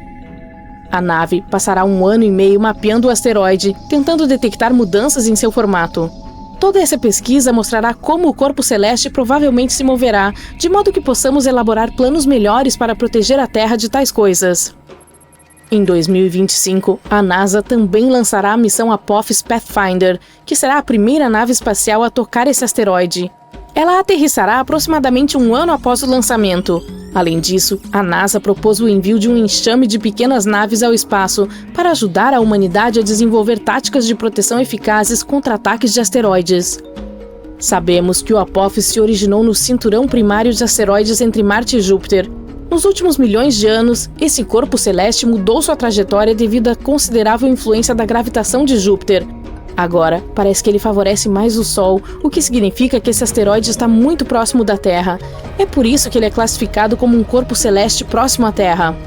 A nave passará 1 ano e meio mapeando o asteroide, tentando detectar mudanças em seu formato. Toda essa pesquisa mostrará como o corpo celeste provavelmente se moverá, de modo que possamos elaborar planos melhores para proteger a Terra de tais coisas. Em 2025, a NASA também lançará a missão Apophis Pathfinder, que será a primeira nave espacial a tocar esse asteroide. Ela aterrissará aproximadamente 1 ano após o lançamento. Além disso, a NASA propôs o envio de um enxame de pequenas naves ao espaço para ajudar a humanidade a desenvolver táticas de proteção eficazes contra ataques de asteroides. Sabemos que o Apophis se originou no cinturão primário de asteroides entre Marte e Júpiter. Nos últimos milhões de anos, esse corpo celeste mudou sua trajetória devido à considerável influência da gravitação de Júpiter. Agora, parece que ele favorece mais o Sol, o que significa que esse asteroide está muito próximo da Terra. É por isso que ele é classificado como um corpo celeste próximo à Terra.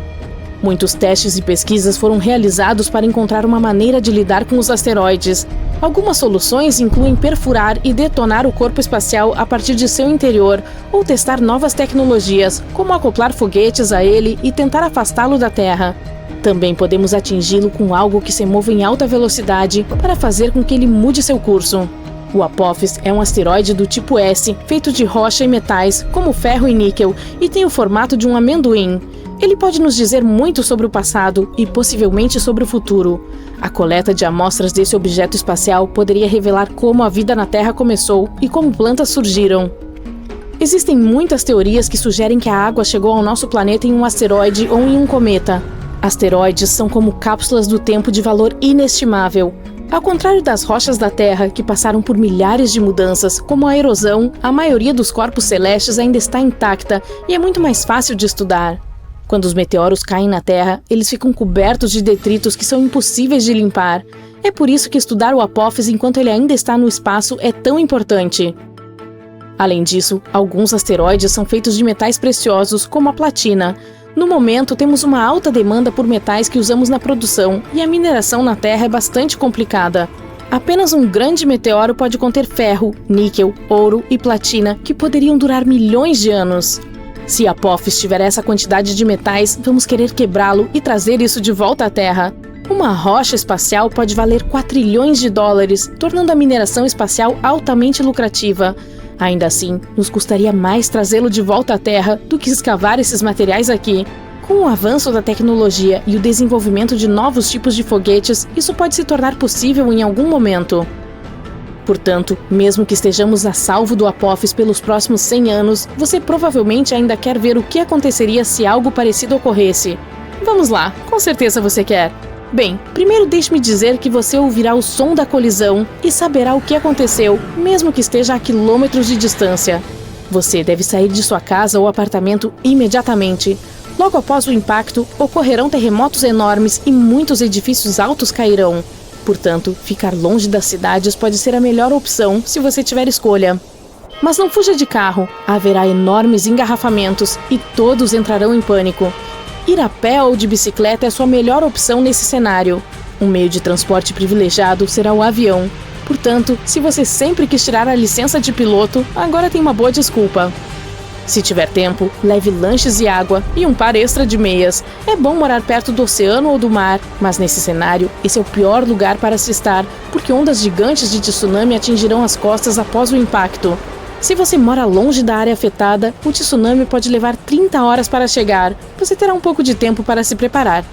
Muitos testes e pesquisas foram realizados para encontrar uma maneira de lidar com os asteroides. Algumas soluções incluem perfurar e detonar o corpo espacial a partir de seu interior, ou testar novas tecnologias, como acoplar foguetes a ele e tentar afastá-lo da Terra. Também podemos atingi-lo com algo que se move em alta velocidade para fazer com que ele mude seu curso. O Apophis é um asteroide do tipo S, feito de rocha e metais, como ferro e níquel, e tem o formato de um amendoim. Ele pode nos dizer muito sobre o passado e possivelmente sobre o futuro. A coleta de amostras desse objeto espacial poderia revelar como a vida na Terra começou e como plantas surgiram. Existem muitas teorias que sugerem que a água chegou ao nosso planeta em um asteroide ou em um cometa. Asteroides são como cápsulas do tempo de valor inestimável. Ao contrário das rochas da Terra, que passaram por milhares de mudanças, como a erosão, a maioria dos corpos celestes ainda está intacta e é muito mais fácil de estudar. Quando os meteoros caem na Terra, eles ficam cobertos de detritos que são impossíveis de limpar. É por isso que estudar o Apophis enquanto ele ainda está no espaço é tão importante. Além disso, alguns asteroides são feitos de metais preciosos, como a platina. No momento, temos uma alta demanda por metais que usamos na produção, e a mineração na Terra é bastante complicada. Apenas um grande meteoro pode conter ferro, níquel, ouro e platina, que poderiam durar milhões de anos. Se Apophis tiver essa quantidade de metais, vamos querer quebrá-lo e trazer isso de volta à Terra. Uma rocha espacial pode valer $4 trilhões, tornando a mineração espacial altamente lucrativa. Ainda assim, nos custaria mais trazê-lo de volta à Terra do que escavar esses materiais aqui. Com o avanço da tecnologia e o desenvolvimento de novos tipos de foguetes, isso pode se tornar possível em algum momento. Portanto, mesmo que estejamos a salvo do Apophis pelos próximos 100 anos, você provavelmente ainda quer ver o que aconteceria se algo parecido ocorresse. Vamos lá, com certeza você quer. Bem, primeiro deixe-me dizer que você ouvirá o som da colisão e saberá o que aconteceu, mesmo que esteja a quilômetros de distância. Você deve sair de sua casa ou apartamento imediatamente. Logo após o impacto, ocorrerão terremotos enormes e muitos edifícios altos cairão. Portanto, ficar longe das cidades pode ser a melhor opção se você tiver escolha. Mas não fuja de carro, haverá enormes engarrafamentos e todos entrarão em pânico. Ir a pé ou de bicicleta é sua melhor opção nesse cenário. Um meio de transporte privilegiado será o avião. Portanto, se você sempre quis tirar a licença de piloto, agora tem uma boa desculpa. Se tiver tempo, leve lanches e água e um par extra de meias. É bom morar perto do oceano ou do mar, mas nesse cenário, esse é o pior lugar para se estar, porque ondas gigantes de tsunami atingirão as costas após o impacto. Se você mora longe da área afetada, o tsunami pode levar 30 horas para chegar. Você terá um pouco de tempo para se preparar.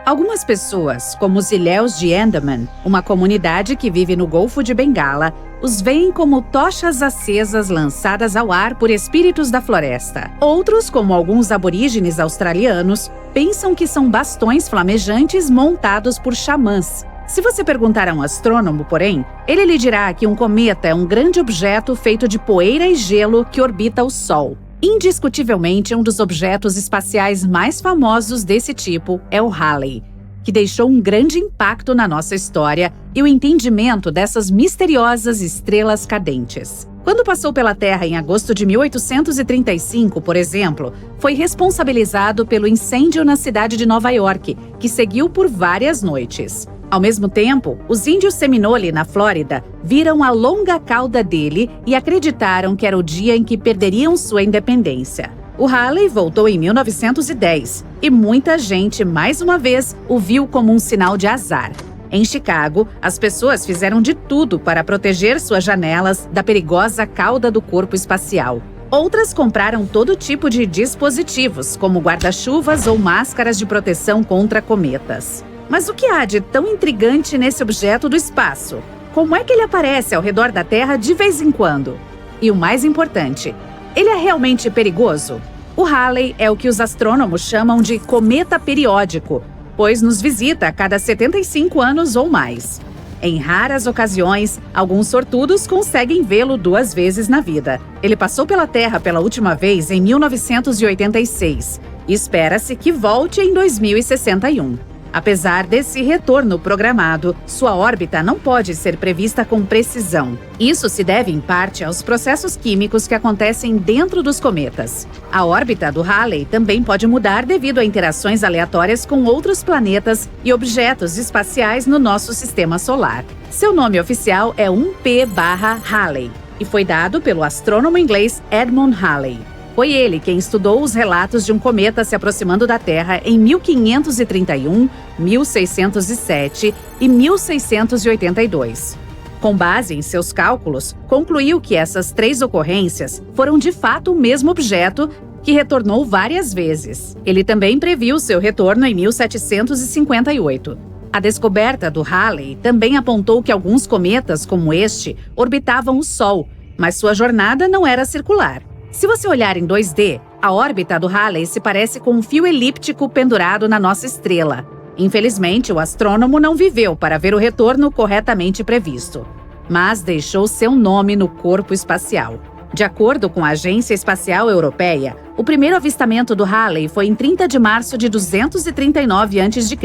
Algumas pessoas, como os ilhéus de Andaman, uma comunidade que vive no Golfo de Bengala, os veem como tochas acesas lançadas ao ar por espíritos da floresta. Outros, como alguns aborígenes australianos, pensam que são bastões flamejantes montados por xamãs. Se você perguntar a um astrônomo, porém, ele lhe dirá que um cometa é um grande objeto feito de poeira e gelo que orbita o Sol. Indiscutivelmente, um dos objetos espaciais mais famosos desse tipo é o Halley, que deixou um grande impacto na nossa história e o entendimento dessas misteriosas estrelas cadentes. Quando passou pela Terra em agosto de 1835, por exemplo, foi responsabilizado pelo incêndio na cidade de Nova York, que seguiu por várias noites. Ao mesmo tempo, os índios Seminole, na Flórida, viram a longa cauda dele e acreditaram que era o dia em que perderiam sua independência. O Halley voltou em 1910 e muita gente, mais uma vez, o viu como um sinal de azar. Em Chicago, as pessoas fizeram de tudo para proteger suas janelas da perigosa cauda do corpo espacial. Outras compraram todo tipo de dispositivos, como guarda-chuvas ou máscaras de proteção contra cometas. Mas o que há de tão intrigante nesse objeto do espaço? Como é que ele aparece ao redor da Terra de vez em quando? E o mais importante, ele é realmente perigoso? O Halley é o que os astrônomos chamam de cometa periódico, pois nos visita a cada 75 anos ou mais. Em raras ocasiões, alguns sortudos conseguem vê-lo 2 vezes na vida. Ele passou pela Terra pela última vez em 1986 e espera-se que volte em 2061. Apesar desse retorno programado, sua órbita não pode ser prevista com precisão. Isso se deve, em parte, aos processos químicos que acontecem dentro dos cometas. A órbita do Halley também pode mudar devido a interações aleatórias com outros planetas e objetos espaciais no nosso sistema solar. Seu nome oficial é 1P/Halley e foi dado pelo astrônomo inglês Edmund Halley. Foi ele quem estudou os relatos de um cometa se aproximando da Terra em 1531, 1607 e 1682. Com base em seus cálculos, concluiu que essas 3 ocorrências foram de fato o mesmo objeto que retornou várias vezes. Ele também previu seu retorno em 1758. A descoberta do Halley também apontou que alguns cometas, como este, orbitavam o Sol, mas sua jornada não era circular. Se você olhar em 2D, a órbita do Halley se parece com um fio elíptico pendurado na nossa estrela. Infelizmente, o astrônomo não viveu para ver o retorno corretamente previsto, mas deixou seu nome no corpo espacial. De acordo com a Agência Espacial Europeia, o primeiro avistamento do Halley foi em 30 de março de 239 a.C.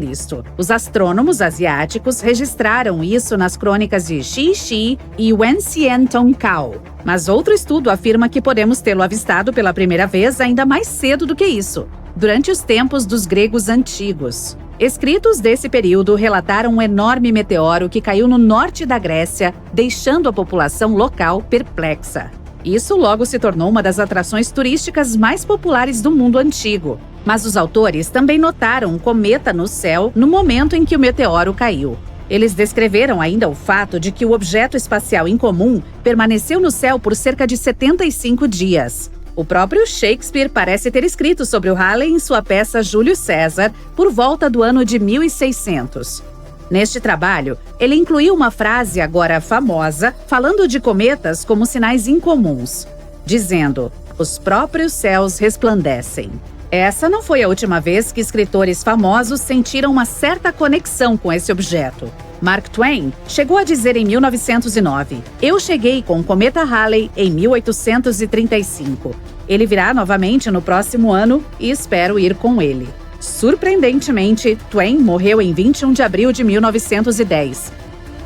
Os astrônomos asiáticos registraram isso nas crônicas de Shi Shi e Wen Xian Tong Cao. Mas outro estudo afirma que podemos tê-lo avistado pela primeira vez ainda mais cedo do que isso, durante os tempos dos gregos antigos. Escritos desse período relataram um enorme meteoro que caiu no norte da Grécia, deixando a população local perplexa. Isso logo se tornou uma das atrações turísticas mais populares do mundo antigo. Mas os autores também notaram um cometa no céu no momento em que o meteoro caiu. Eles descreveram ainda o fato de que o objeto espacial incomum permaneceu no céu por cerca de 75 dias. O próprio Shakespeare parece ter escrito sobre o Halley em sua peça Júlio César por volta do ano de 1600. Neste trabalho, ele incluiu uma frase agora famosa, falando de cometas como sinais incomuns, dizendo: "Os próprios céus resplandecem". Essa não foi a última vez que escritores famosos sentiram uma certa conexão com esse objeto. Mark Twain chegou a dizer em 1909: "Eu cheguei com o cometa Halley em 1835. Ele virá novamente no próximo ano e espero ir com ele". Surpreendentemente, Twain morreu em 21 de abril de 1910,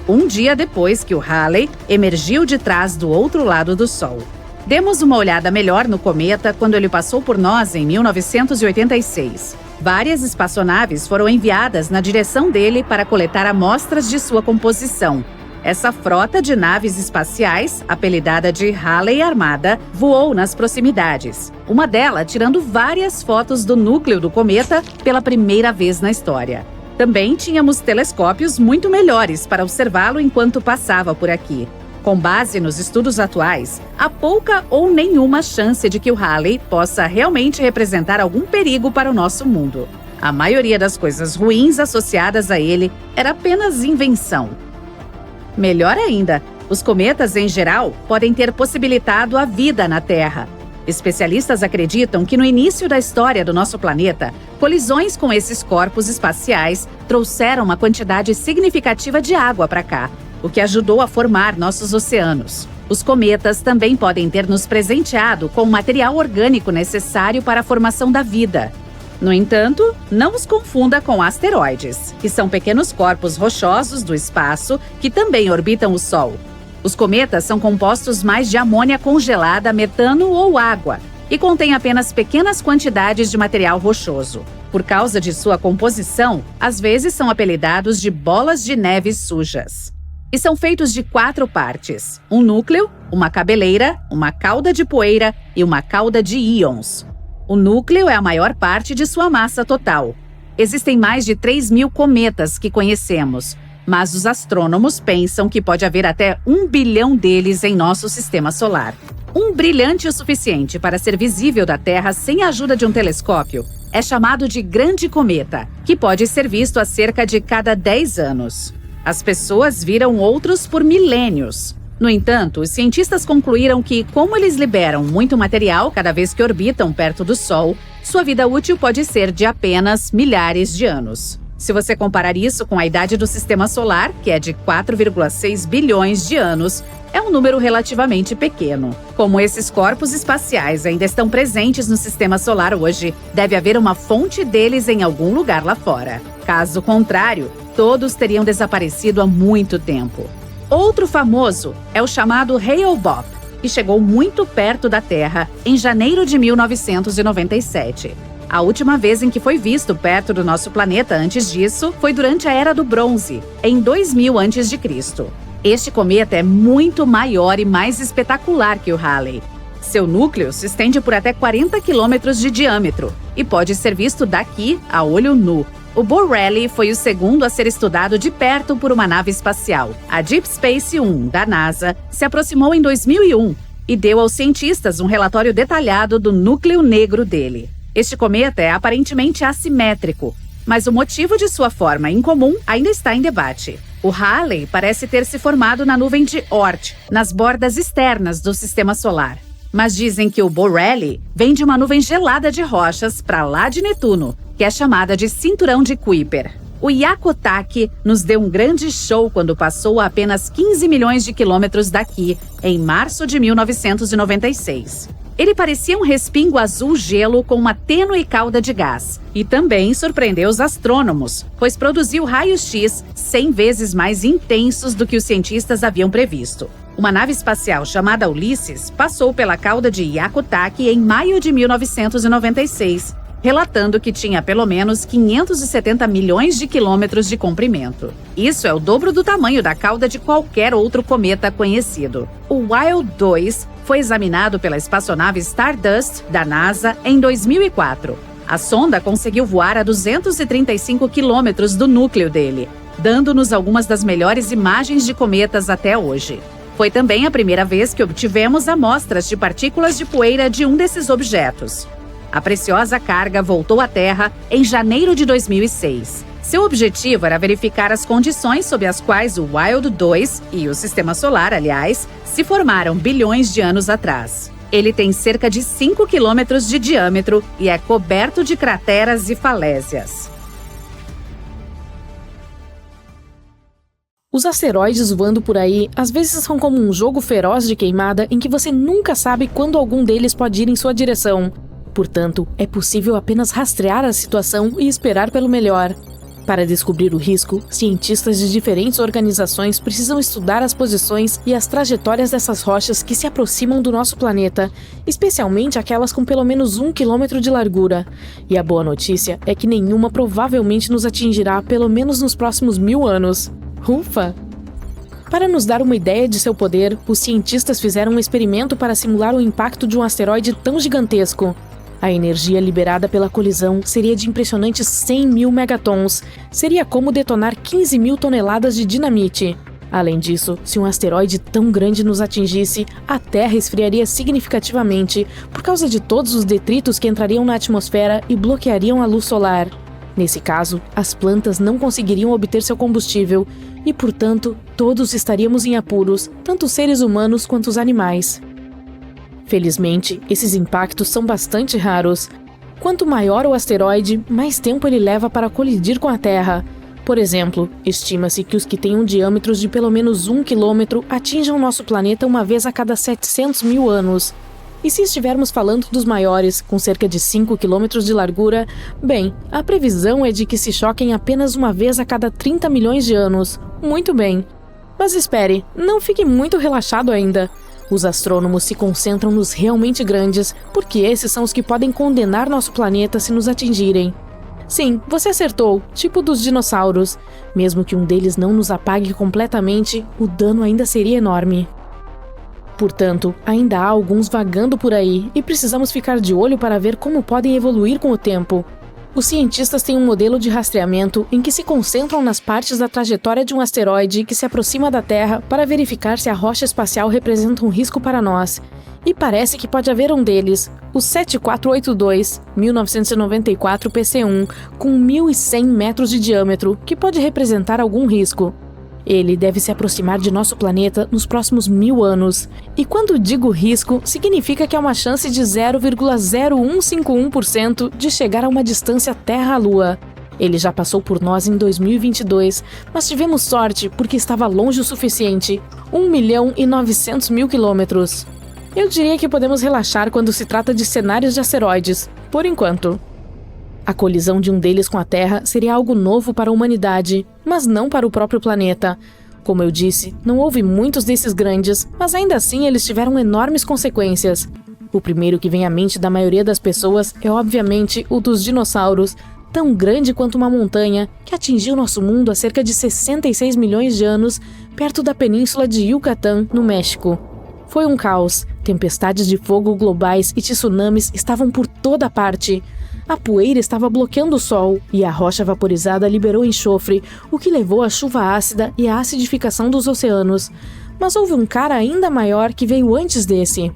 um dia depois que o Halley emergiu de trás do outro lado do Sol. Demos uma olhada melhor no cometa quando ele passou por nós em 1986. Várias espaçonaves foram enviadas na direção dele para coletar amostras de sua composição. Essa frota de naves espaciais, apelidada de Halley Armada, voou nas proximidades, uma delas tirando várias fotos do núcleo do cometa pela primeira vez na história. Também tínhamos telescópios muito melhores para observá-lo enquanto passava por aqui. Com base nos estudos atuais, há pouca ou nenhuma chance de que o Halley possa realmente representar algum perigo para o nosso mundo. A maioria das coisas ruins associadas a ele era apenas invenção. Melhor ainda, os cometas em geral podem ter possibilitado a vida na Terra. Especialistas acreditam que no início da história do nosso planeta, colisões com esses corpos espaciais trouxeram uma quantidade significativa de água para cá, o que ajudou a formar nossos oceanos. Os cometas também podem ter nos presenteado com o material orgânico necessário para a formação da vida. No entanto, não os confunda com asteroides, que são pequenos corpos rochosos do espaço que também orbitam o Sol. Os cometas são compostos mais de amônia congelada, metano ou água, e contêm apenas pequenas quantidades de material rochoso. Por causa de sua composição, às vezes são apelidados de bolas de neve sujas. E são feitos de 4 partes: um núcleo, uma cabeleira, uma cauda de poeira e uma cauda de íons. O núcleo é a maior parte de sua massa total. Existem mais de 3.000 cometas que conhecemos, mas os astrônomos pensam que pode haver até 1 bilhão deles em nosso sistema solar. Um brilhante o suficiente para ser visível da Terra sem a ajuda de um telescópio é chamado de Grande Cometa, que pode ser visto a cerca de cada 10 anos. As pessoas viram outros por milênios. No entanto, os cientistas concluíram que, como eles liberam muito material cada vez que orbitam perto do Sol, sua vida útil pode ser de apenas milhares de anos. Se você comparar isso com a idade do Sistema Solar, que é de 4,6 bilhões de anos, é um número relativamente pequeno. Como esses corpos espaciais ainda estão presentes no Sistema Solar hoje, deve haver uma fonte deles em algum lugar lá fora. Caso contrário, todos teriam desaparecido há muito tempo. Outro famoso é o chamado Hale-Bopp, que chegou muito perto da Terra em janeiro de 1997. A última vez em que foi visto perto do nosso planeta antes disso foi durante a Era do Bronze, em 2000 a.C. Este cometa é muito maior e mais espetacular que o Halley. Seu núcleo se estende por até 40 quilômetros de diâmetro e pode ser visto daqui a olho nu. O Borrelly foi o segundo a ser estudado de perto por uma nave espacial. A Deep Space 1, da NASA, se aproximou em 2001 e deu aos cientistas um relatório detalhado do núcleo negro dele. Este cometa é aparentemente assimétrico, mas o motivo de sua forma incomum ainda está em debate. O Halley parece ter se formado na nuvem de Oort, nas bordas externas do Sistema Solar. Mas dizem que o Borrelly vem de uma nuvem gelada de rochas para lá de Netuno, que é chamada de Cinturão de Kuiper. O Hyakutake nos deu um grande show quando passou a apenas 15 milhões de quilômetros daqui, em março de 1996. Ele parecia um respingo azul gelo com uma tênue cauda de gás. E também surpreendeu os astrônomos, pois produziu raios-x 100 vezes mais intensos do que os cientistas haviam previsto. Uma nave espacial chamada Ulysses passou pela cauda de Hyakutake em maio de 1996, relatando que tinha pelo menos 570 milhões de quilômetros de comprimento. Isso é o dobro do tamanho da cauda de qualquer outro cometa conhecido. O Wild 2 foi examinado pela espaçonave Stardust, da NASA, em 2004. A sonda conseguiu voar a 235 quilômetros do núcleo dele, dando-nos algumas das melhores imagens de cometas até hoje. Foi também a primeira vez que obtivemos amostras de partículas de poeira de um desses objetos. A preciosa carga voltou à Terra em janeiro de 2006. Seu objetivo era verificar as condições sob as quais o Wild 2 e o Sistema Solar, aliás, se formaram bilhões de anos atrás. Ele tem cerca de 5 quilômetros de diâmetro e é coberto de crateras e falésias. Os asteroides voando por aí às vezes são como um jogo feroz de queimada em que você nunca sabe quando algum deles pode ir em sua direção. Portanto, é possível apenas rastrear a situação e esperar pelo melhor. Para descobrir o risco, cientistas de diferentes organizações precisam estudar as posições e as trajetórias dessas rochas que se aproximam do nosso planeta, especialmente aquelas com pelo menos 1 quilômetro de largura. E a boa notícia é que nenhuma provavelmente nos atingirá pelo menos nos próximos 1000 anos. Ufa! Para nos dar uma ideia de seu poder, os cientistas fizeram um experimento para simular o impacto de um asteroide tão gigantesco. A energia liberada pela colisão seria de impressionantes 100 mil megatons. Seria como detonar 15 mil toneladas de dinamite. Além disso, se um asteroide tão grande nos atingisse, a Terra esfriaria significativamente por causa de todos os detritos que entrariam na atmosfera e bloqueariam a luz solar. Nesse caso, as plantas não conseguiriam obter seu combustível e, portanto, todos estaríamos em apuros, tanto os seres humanos quanto os animais. Felizmente, esses impactos são bastante raros. Quanto maior o asteroide, mais tempo ele leva para colidir com a Terra. Por exemplo, estima-se que os que tenham diâmetros de pelo menos 1 quilômetro atinjam nosso planeta uma vez a cada 700 mil anos. E se estivermos falando dos maiores, com cerca de 5 quilômetros de largura, bem, a previsão é de que se choquem apenas uma vez a cada 30 milhões de anos. Muito bem. Mas espere, não fique muito relaxado ainda. Os astrônomos se concentram nos realmente grandes, porque esses são os que podem condenar nosso planeta se nos atingirem. Sim, você acertou, tipo dos dinossauros. Mesmo que um deles não nos apague completamente, o dano ainda seria enorme. Portanto, ainda há alguns vagando por aí e precisamos ficar de olho para ver como podem evoluir com o tempo. Os cientistas têm um modelo de rastreamento em que se concentram nas partes da trajetória de um asteroide que se aproxima da Terra para verificar se a rocha espacial representa um risco para nós. E parece que pode haver um deles, o 7482, 1994 PC1, com 1.100 metros de diâmetro, que pode representar algum risco. Ele deve se aproximar de nosso planeta nos próximos 1000 anos. E quando digo risco, significa que há uma chance de 0,0151% de chegar a uma distância Terra-Lua. Ele já passou por nós em 2022, mas tivemos sorte porque estava longe o suficiente, 1.900.000 quilômetros. Eu diria que podemos relaxar quando se trata de cenários de asteroides, por enquanto. A colisão de um deles com a Terra seria algo novo para a humanidade, mas não para o próprio planeta. Como eu disse, não houve muitos desses grandes, mas ainda assim eles tiveram enormes consequências. O primeiro que vem à mente da maioria das pessoas é obviamente o dos dinossauros, tão grande quanto uma montanha, que atingiu nosso mundo há cerca de 66 milhões de anos, perto da península de Yucatán, no México. Foi um caos. Tempestades de fogo globais e tsunamis estavam por toda parte. A poeira estava bloqueando o sol e a rocha vaporizada liberou enxofre, o que levou à chuva ácida e à acidificação dos oceanos. Mas houve um cara ainda maior que veio antes desse.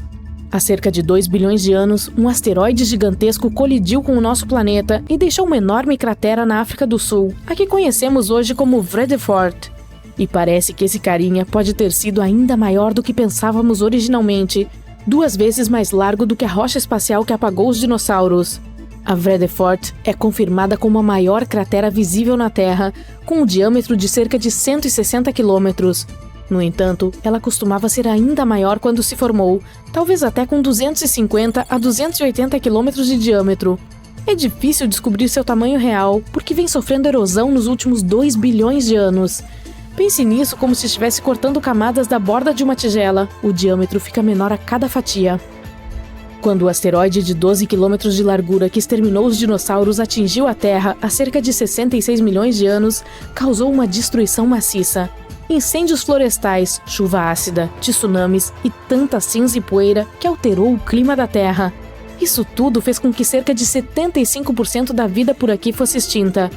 Há cerca de 2 bilhões de anos, um asteroide gigantesco colidiu com o nosso planeta e deixou uma enorme cratera na África do Sul, a que conhecemos hoje como Vredefort. E parece que esse carinha pode ter sido ainda maior do que pensávamos originalmente, 2 vezes mais largo do que a rocha espacial que apagou os dinossauros. A Vredefort é confirmada como a maior cratera visível na Terra, com um diâmetro de cerca de 160 quilômetros. No entanto, ela costumava ser ainda maior quando se formou, talvez até com 250 a 280 quilômetros de diâmetro. É difícil descobrir seu tamanho real, porque vem sofrendo erosão nos últimos 2 bilhões de anos. Pense nisso como se estivesse cortando camadas da borda de uma tigela. O diâmetro fica menor a cada fatia. Quando o asteroide de 12 quilômetros de largura que exterminou os dinossauros atingiu a Terra há cerca de 66 milhões de anos, causou uma destruição maciça. Incêndios florestais, chuva ácida, tsunamis e tanta cinza e poeira que alterou o clima da Terra. Isso tudo fez com que cerca de 75% da vida por aqui fosse extinta.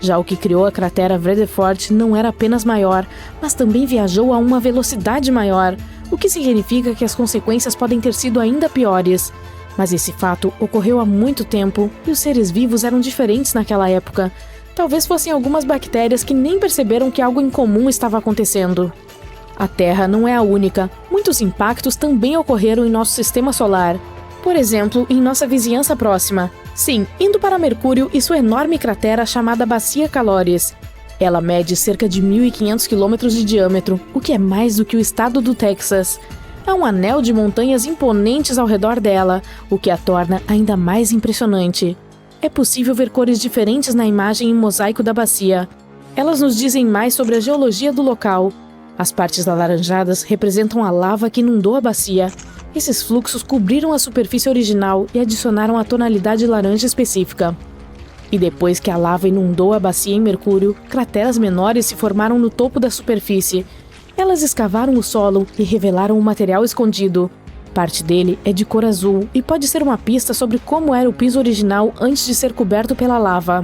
Já o que criou a cratera Vredefort não era apenas maior, mas também viajou a uma velocidade maior, o que significa que as consequências podem ter sido ainda piores. Mas esse fato ocorreu há muito tempo e os seres vivos eram diferentes naquela época. Talvez fossem algumas bactérias que nem perceberam que algo incomum estava acontecendo. A Terra não é a única. Muitos impactos também ocorreram em nosso sistema solar. Por exemplo, em nossa vizinhança próxima. Sim, indo para Mercúrio e sua enorme cratera chamada Bacia Caloris. Ela mede cerca de 1.500 quilômetros de diâmetro, o que é mais do que o estado do Texas. Há um anel de montanhas imponentes ao redor dela, o que a torna ainda mais impressionante. É possível ver cores diferentes na imagem em mosaico da bacia. Elas nos dizem mais sobre a geologia do local. As partes alaranjadas representam a lava que inundou a bacia. Esses fluxos cobriram a superfície original e adicionaram a tonalidade laranja específica. E depois que a lava inundou a bacia em Mercúrio, crateras menores se formaram no topo da superfície. Elas escavaram o solo e revelaram um material escondido. Parte dele é de cor azul e pode ser uma pista sobre como era o piso original antes de ser coberto pela lava.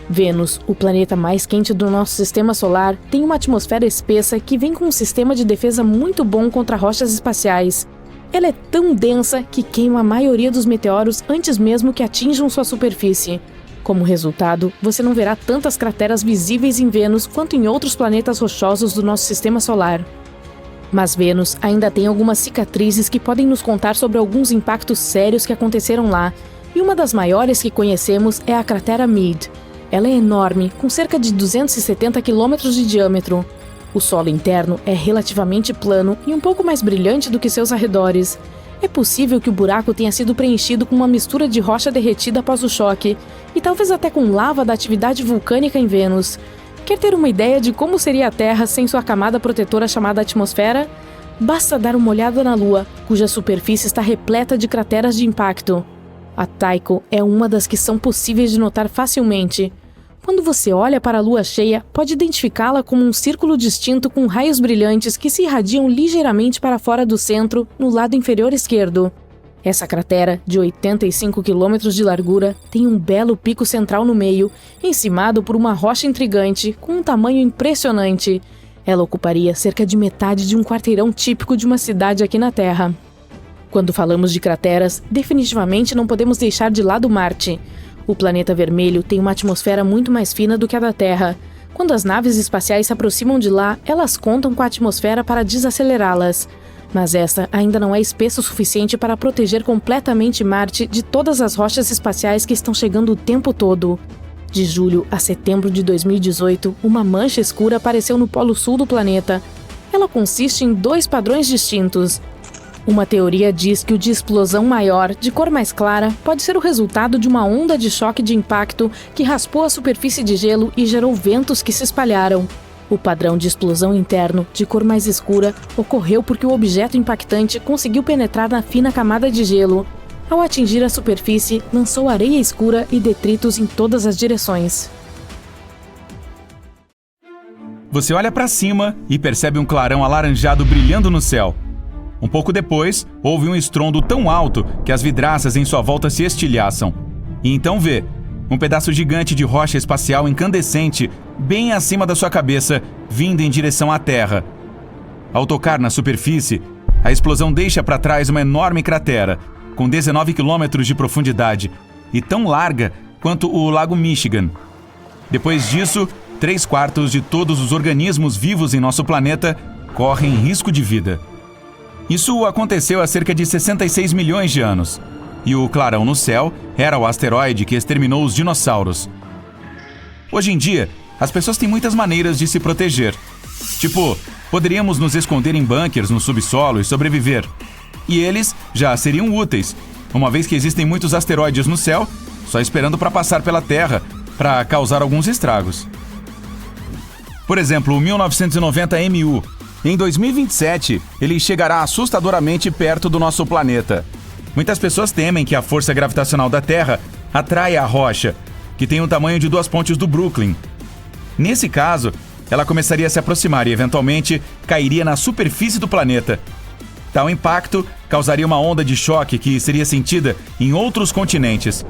Vênus, o planeta mais quente do nosso sistema solar, tem uma atmosfera espessa que vem com um sistema de defesa muito bom contra rochas espaciais. Ela é tão densa que queima a maioria dos meteoros antes mesmo que atinjam sua superfície. Como resultado, você não verá tantas crateras visíveis em Vênus quanto em outros planetas rochosos do nosso sistema solar. Mas Vênus ainda tem algumas cicatrizes que podem nos contar sobre alguns impactos sérios que aconteceram lá, e uma das maiores que conhecemos é a cratera Meade. Ela é enorme, com cerca de 270 quilômetros de diâmetro. O solo interno é relativamente plano e um pouco mais brilhante do que seus arredores. É possível que o buraco tenha sido preenchido com uma mistura de rocha derretida após o choque, e talvez até com lava da atividade vulcânica em Vênus. Quer ter uma ideia de como seria a Terra sem sua camada protetora chamada atmosfera? Basta dar uma olhada na Lua, cuja superfície está repleta de crateras de impacto. A Tycho é uma das que são possíveis de notar facilmente. Quando você olha para a lua cheia, pode identificá-la como um círculo distinto com raios brilhantes que se irradiam ligeiramente para fora do centro, no lado inferior esquerdo. Essa cratera, de 85 quilômetros de largura, tem um belo pico central no meio, encimado por uma rocha intrigante, com um tamanho impressionante. Ela ocuparia cerca de metade de um quarteirão típico de uma cidade aqui na Terra. Quando falamos de crateras, definitivamente não podemos deixar de lado Marte. O planeta vermelho tem uma atmosfera muito mais fina do que a da Terra. Quando as naves espaciais se aproximam de lá, elas contam com a atmosfera para desacelerá-las. Mas essa ainda não é espessa o suficiente para proteger completamente Marte de todas as rochas espaciais que estão chegando o tempo todo. De julho a setembro de 2018, uma mancha escura apareceu no polo sul do planeta. Ela consiste em 2 padrões distintos. Uma teoria diz que o de explosão maior, de cor mais clara, pode ser o resultado de uma onda de choque de impacto que raspou a superfície de gelo e gerou ventos que se espalharam. O padrão de explosão interno, de cor mais escura, ocorreu porque o objeto impactante conseguiu penetrar na fina camada de gelo. Ao atingir a superfície, lançou areia escura e detritos em todas as direções. Você olha para cima e percebe um clarão alaranjado brilhando no céu. Um pouco depois, houve um estrondo tão alto que as vidraças em sua volta se estilhaçam. E então vê um pedaço gigante de rocha espacial incandescente bem acima da sua cabeça, vindo em direção à Terra. Ao tocar na superfície, a explosão deixa para trás uma enorme cratera, com 19 quilômetros de profundidade e tão larga quanto o Lago Michigan. Depois disso, 3/4 de todos os organismos vivos em nosso planeta correm risco de vida. Isso aconteceu há cerca de 66 milhões de anos. E o clarão no céu era o asteroide que exterminou os dinossauros. Hoje em dia, as pessoas têm muitas maneiras de se proteger. Tipo, poderíamos nos esconder em bunkers no subsolo e sobreviver. E eles já seriam úteis, uma vez que existem muitos asteroides no céu, só esperando para passar pela Terra, para causar alguns estragos. Por exemplo, o 1990 MU. Em 2027, ele chegará assustadoramente perto do nosso planeta. Muitas pessoas temem que a força gravitacional da Terra atraia a rocha, que tem o tamanho de 2 pontes do Brooklyn. Nesse caso, ela começaria a se aproximar e, eventualmente, cairia na superfície do planeta. Tal impacto causaria uma onda de choque que seria sentida em outros continentes.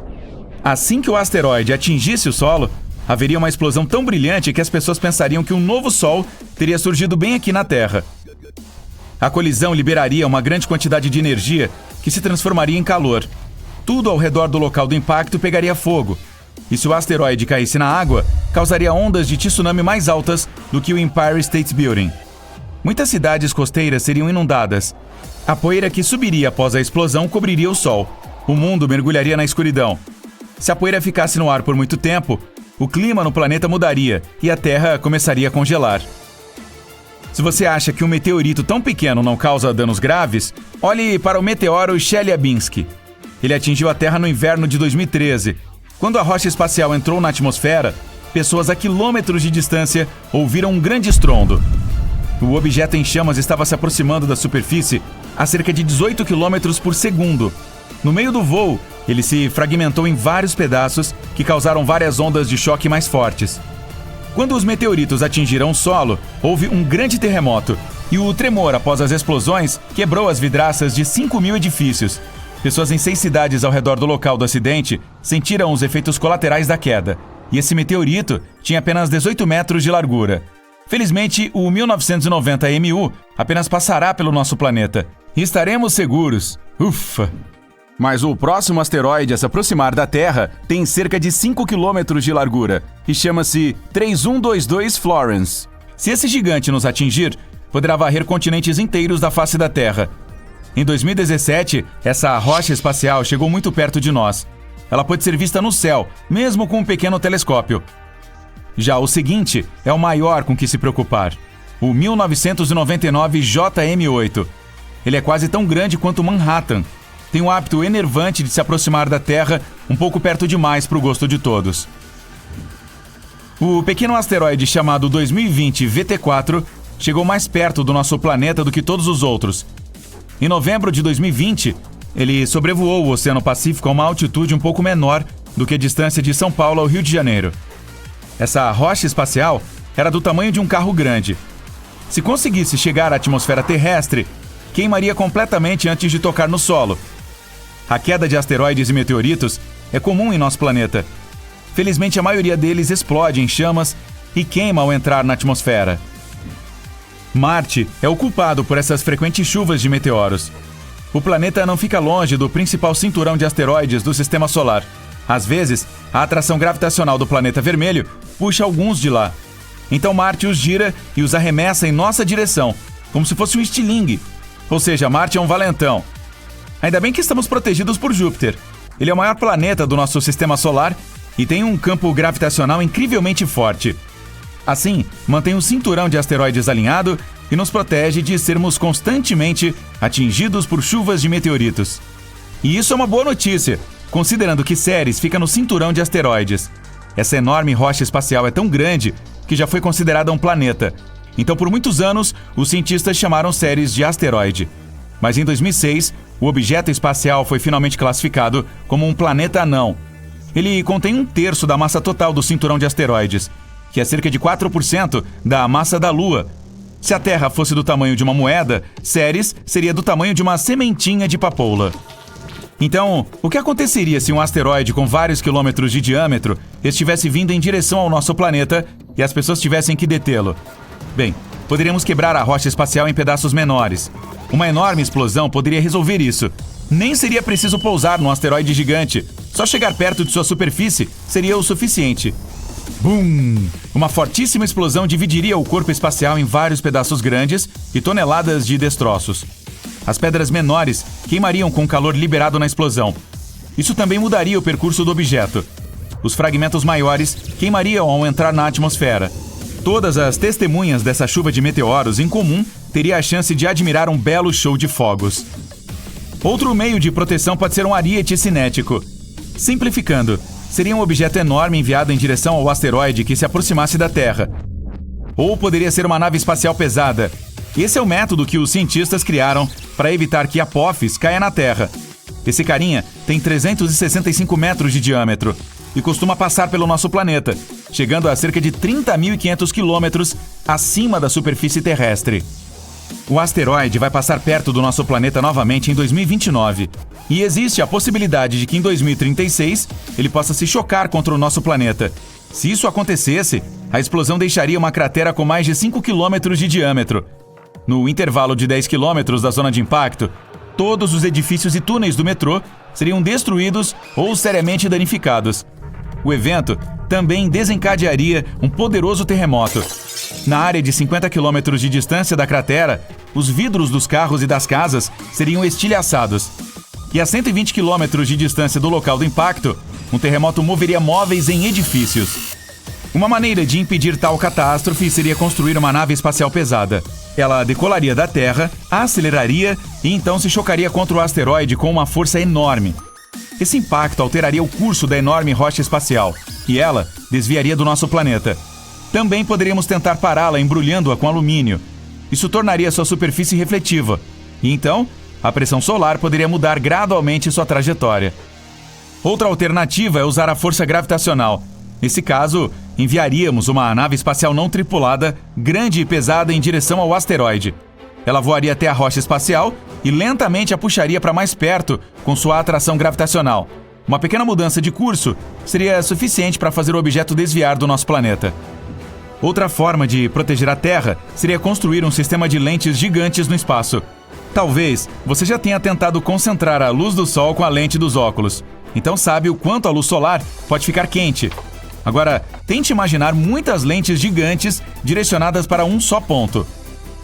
Assim que o asteroide atingisse o solo, haveria uma explosão tão brilhante que as pessoas pensariam que um novo Sol teria surgido bem aqui na Terra. A colisão liberaria uma grande quantidade de energia que se transformaria em calor. Tudo ao redor do local do impacto pegaria fogo. E se o asteroide caísse na água, causaria ondas de tsunami mais altas do que o Empire State Building. Muitas cidades costeiras seriam inundadas. A poeira que subiria após a explosão cobriria o Sol. O mundo mergulharia na escuridão. Se a poeira ficasse no ar por muito tempo, o clima no planeta mudaria e a Terra começaria a congelar. Se você acha que um meteorito tão pequeno não causa danos graves, olhe para o meteoro Chelyabinsk. Ele atingiu a Terra no inverno de 2013. Quando a rocha espacial entrou na atmosfera, pessoas a quilômetros de distância ouviram um grande estrondo. O objeto em chamas estava se aproximando da superfície a cerca de 18 km por segundo. No meio do voo, ele se fragmentou em vários pedaços que causaram várias ondas de choque mais fortes. Quando os meteoritos atingiram o solo, houve um grande terremoto e o tremor após as explosões quebrou as vidraças de 5.000 edifícios. Pessoas em 6 cidades ao redor do local do acidente sentiram os efeitos colaterais da queda, e esse meteorito tinha apenas 18 metros de largura. Felizmente, o 1990 MU apenas passará pelo nosso planeta. E estaremos seguros. Ufa! Mas o próximo asteroide a se aproximar da Terra tem cerca de 5 km de largura e chama-se 3122 Florence. Se esse gigante nos atingir, poderá varrer continentes inteiros da face da Terra. Em 2017, essa rocha espacial chegou muito perto de nós. Ela pode ser vista no céu, mesmo com um pequeno telescópio. Já o seguinte é o maior com que se preocupar. O 1999 JM8. Ele é quase tão grande quanto Manhattan. Tem um hábito enervante de se aproximar da Terra um pouco perto demais para o gosto de todos. O pequeno asteroide chamado 2020 VT4 chegou mais perto do nosso planeta do que todos os outros. Em novembro de 2020, ele sobrevoou o Oceano Pacífico a uma altitude um pouco menor do que a distância de São Paulo ao Rio de Janeiro. Essa rocha espacial era do tamanho de um carro grande. Se conseguisse chegar à atmosfera terrestre, queimaria completamente antes de tocar no solo. A queda de asteroides e meteoritos é comum em nosso planeta. Felizmente, a maioria deles explode em chamas e queima ao entrar na atmosfera. Marte é o culpado por essas frequentes chuvas de meteoros. O planeta não fica longe do principal cinturão de asteroides do Sistema Solar. Às vezes, a atração gravitacional do planeta vermelho puxa alguns de lá. Então Marte os gira e os arremessa em nossa direção, como se fosse um estilingue. Ou seja, Marte é um valentão. Ainda bem que estamos protegidos por Júpiter. Ele é o maior planeta do nosso Sistema Solar e tem um campo gravitacional incrivelmente forte. Assim, mantém o cinturão de asteroides alinhado e nos protege de sermos constantemente atingidos por chuvas de meteoritos. E isso é uma boa notícia, considerando que Ceres fica no cinturão de asteroides. Essa enorme rocha espacial é tão grande que já foi considerada um planeta. Então, por muitos anos, os cientistas chamaram Ceres de asteroide. Mas em 2006, o objeto espacial foi finalmente classificado como um planeta anão. Ele contém 1/3 da massa total do cinturão de asteroides, que é cerca de 4% da massa da Lua. Se a Terra fosse do tamanho de uma moeda, Ceres seria do tamanho de uma sementinha de papoula. Então, o que aconteceria se um asteroide com vários quilômetros de diâmetro estivesse vindo em direção ao nosso planeta e as pessoas tivessem que detê-lo? Bem, poderíamos quebrar a rocha espacial em pedaços menores. Uma enorme explosão poderia resolver isso. Nem seria preciso pousar num asteroide gigante. Só chegar perto de sua superfície seria o suficiente. Bum! Uma fortíssima explosão dividiria o corpo espacial em vários pedaços grandes e toneladas de destroços. As pedras menores queimariam com o calor liberado na explosão. Isso também mudaria o percurso do objeto. Os fragmentos maiores queimariam ao entrar na atmosfera. Todas as testemunhas dessa chuva de meteoros em comum teriam a chance de admirar um belo show de fogos. Outro meio de proteção pode ser um ariete cinético. Simplificando, seria um objeto enorme enviado em direção ao asteroide que se aproximasse da Terra. Ou poderia ser uma nave espacial pesada. Esse é o método que os cientistas criaram para evitar que Apophis caia na Terra. Esse carinha tem 365 metros de diâmetro e costuma passar pelo nosso planeta, chegando a cerca de 30.500 quilômetros acima da superfície terrestre. O asteroide vai passar perto do nosso planeta novamente em 2029. E existe a possibilidade de que em 2036 ele possa se chocar contra o nosso planeta. Se isso acontecesse, a explosão deixaria uma cratera com mais de 5 quilômetros de diâmetro. No intervalo de 10 quilômetros da zona de impacto, todos os edifícios e túneis do metrô seriam destruídos ou seriamente danificados. O evento também desencadearia um poderoso terremoto. Na área de 50 quilômetros de distância da cratera, os vidros dos carros e das casas seriam estilhaçados. E a 120 quilômetros de distância do local do impacto, um terremoto moveria móveis em edifícios. Uma maneira de impedir tal catástrofe seria construir uma nave espacial pesada. Ela decolaria da Terra, aceleraria e então se chocaria contra o asteroide com uma força enorme. Esse impacto alteraria o curso da enorme rocha espacial e ela desviaria do nosso planeta. Também poderíamos tentar pará-la embrulhando-a com alumínio. Isso tornaria sua superfície refletiva. E então, a pressão solar poderia mudar gradualmente sua trajetória. Outra alternativa é usar a força gravitacional. Nesse caso, enviaríamos uma nave espacial não tripulada, grande e pesada, em direção ao asteroide. Ela voaria até a rocha espacial e lentamente a puxaria para mais perto com sua atração gravitacional. Uma pequena mudança de curso seria suficiente para fazer o objeto desviar do nosso planeta. Outra forma de proteger a Terra seria construir um sistema de lentes gigantes no espaço. Talvez você já tenha tentado concentrar a luz do Sol com a lente dos óculos. Então sabe o quanto a luz solar pode ficar quente. Agora, tente imaginar muitas lentes gigantes direcionadas para um só ponto.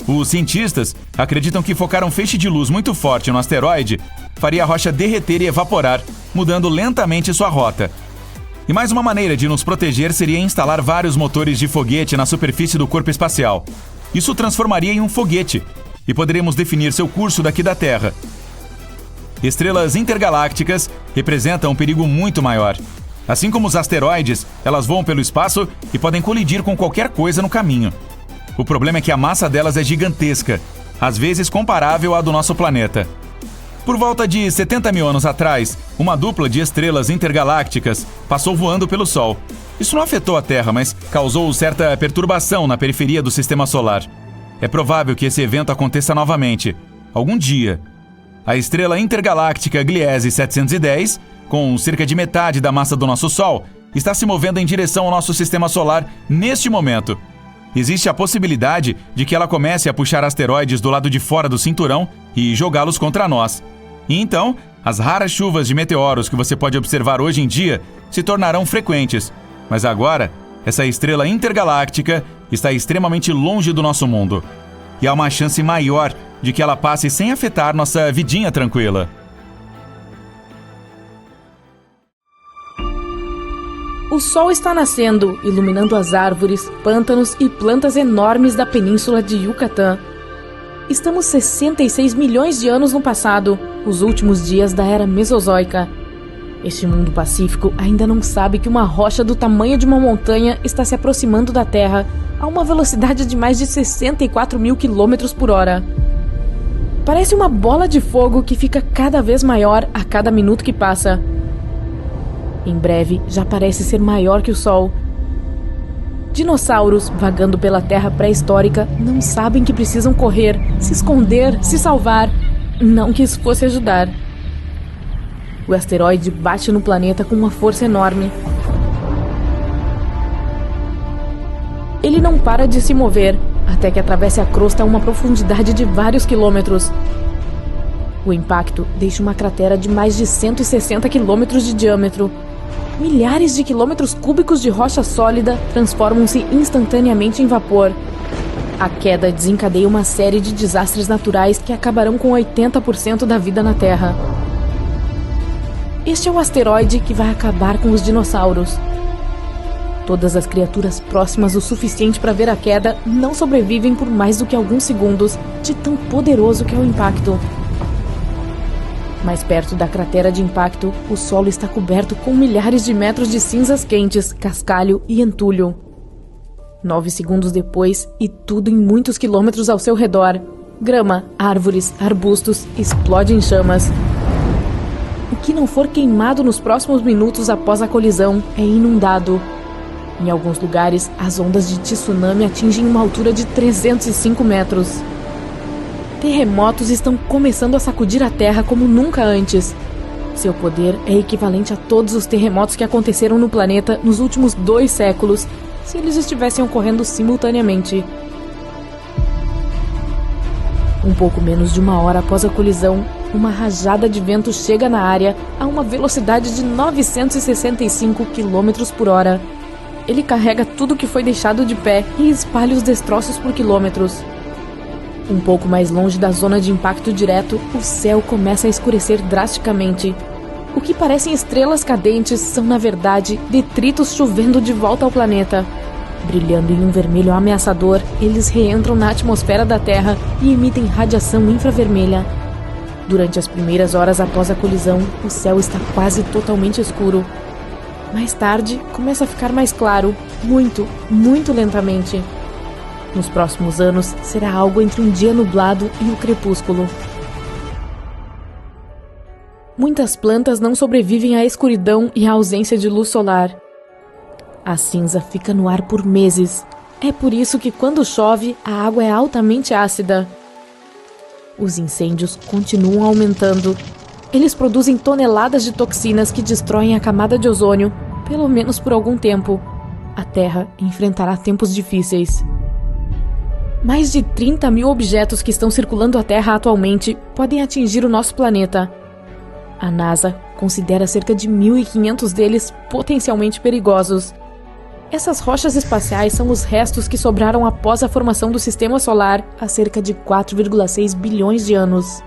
Os cientistas acreditam que focar um feixe de luz muito forte no asteroide faria a rocha derreter e evaporar, mudando lentamente sua rota. E mais uma maneira de nos proteger seria instalar vários motores de foguete na superfície do corpo espacial. Isso transformaria em um foguete, e poderemos definir seu curso daqui da Terra. Estrelas intergalácticas representam um perigo muito maior. Assim como os asteroides, elas voam pelo espaço e podem colidir com qualquer coisa no caminho. O problema é que a massa delas é gigantesca, às vezes comparável à do nosso planeta. Por volta de 70 mil anos atrás, uma dupla de estrelas intergalácticas passou voando pelo Sol. Isso não afetou a Terra, mas causou certa perturbação na periferia do Sistema Solar. É provável que esse evento aconteça novamente, algum dia. A estrela intergaláctica Gliese 710, com cerca de metade da massa do nosso Sol, está se movendo em direção ao nosso Sistema Solar neste momento. Existe a possibilidade de que ela comece a puxar asteroides do lado de fora do cinturão e jogá-los contra nós. E então, as raras chuvas de meteoros que você pode observar hoje em dia se tornarão frequentes. Mas agora, essa estrela intergaláctica está extremamente longe do nosso mundo. E há uma chance maior de que ela passe sem afetar nossa vidinha tranquila. O sol está nascendo, iluminando as árvores, pântanos e plantas enormes da península de Yucatán. Estamos 66 milhões de anos no passado, os últimos dias da Era Mesozoica. Este mundo pacífico ainda não sabe que uma rocha do tamanho de uma montanha está se aproximando da Terra a uma velocidade de mais de 64 mil quilômetros por hora. Parece uma bola de fogo que fica cada vez maior a cada minuto que passa. Em breve, já parece ser maior que o Sol. Dinossauros, vagando pela Terra pré-histórica, não sabem que precisam correr, se esconder, se salvar. Não que isso fosse ajudar. O asteroide bate no planeta com uma força enorme. Ele não para de se mover, até que atravesse a crosta a uma profundidade de vários quilômetros. O impacto deixa uma cratera de mais de 160 quilômetros de diâmetro. Milhares de quilômetros cúbicos de rocha sólida transformam-se instantaneamente em vapor. A queda desencadeia uma série de desastres naturais que acabarão com 80% da vida na Terra. Este é o asteroide que vai acabar com os dinossauros. Todas as criaturas próximas o suficiente para ver a queda não sobrevivem por mais do que alguns segundos, de tão poderoso que é o impacto. Mais perto da cratera de impacto, o solo está coberto com milhares de metros de cinzas quentes, cascalho e entulho. 9 segundos depois, e tudo em muitos quilômetros ao seu redor, grama, árvores, arbustos explodem em chamas. O que não for queimado nos próximos minutos após a colisão é inundado. Em alguns lugares, as ondas de tsunami atingem uma altura de 305 metros. Terremotos estão começando a sacudir a Terra como nunca antes. Seu poder é equivalente a todos os terremotos que aconteceram no planeta nos últimos 2 séculos, se eles estivessem ocorrendo simultaneamente. Um pouco menos de 1 hora após a colisão, uma rajada de vento chega na área a uma velocidade de 965 km por hora. Ele carrega tudo que foi deixado de pé e espalha os destroços por quilômetros. Um pouco mais longe da zona de impacto direto, o céu começa a escurecer drasticamente. O que parecem estrelas cadentes são, na verdade, detritos chovendo de volta ao planeta. Brilhando em um vermelho ameaçador, eles reentram na atmosfera da Terra e emitem radiação infravermelha. Durante as primeiras horas após a colisão, o céu está quase totalmente escuro. Mais tarde, começa a ficar mais claro, muito, muito lentamente. Nos próximos anos, será algo entre um dia nublado e o crepúsculo. Muitas plantas não sobrevivem à escuridão e à ausência de luz solar. A cinza fica no ar por meses. É por isso que, quando chove, a água é altamente ácida. Os incêndios continuam aumentando. Eles produzem toneladas de toxinas que destroem a camada de ozônio, pelo menos por algum tempo. A Terra enfrentará tempos difíceis. Mais de 30 mil objetos que estão circulando a Terra atualmente podem atingir o nosso planeta. A NASA considera cerca de 1.500 deles potencialmente perigosos. Essas rochas espaciais são os restos que sobraram após a formação do Sistema Solar há cerca de 4,6 bilhões de anos.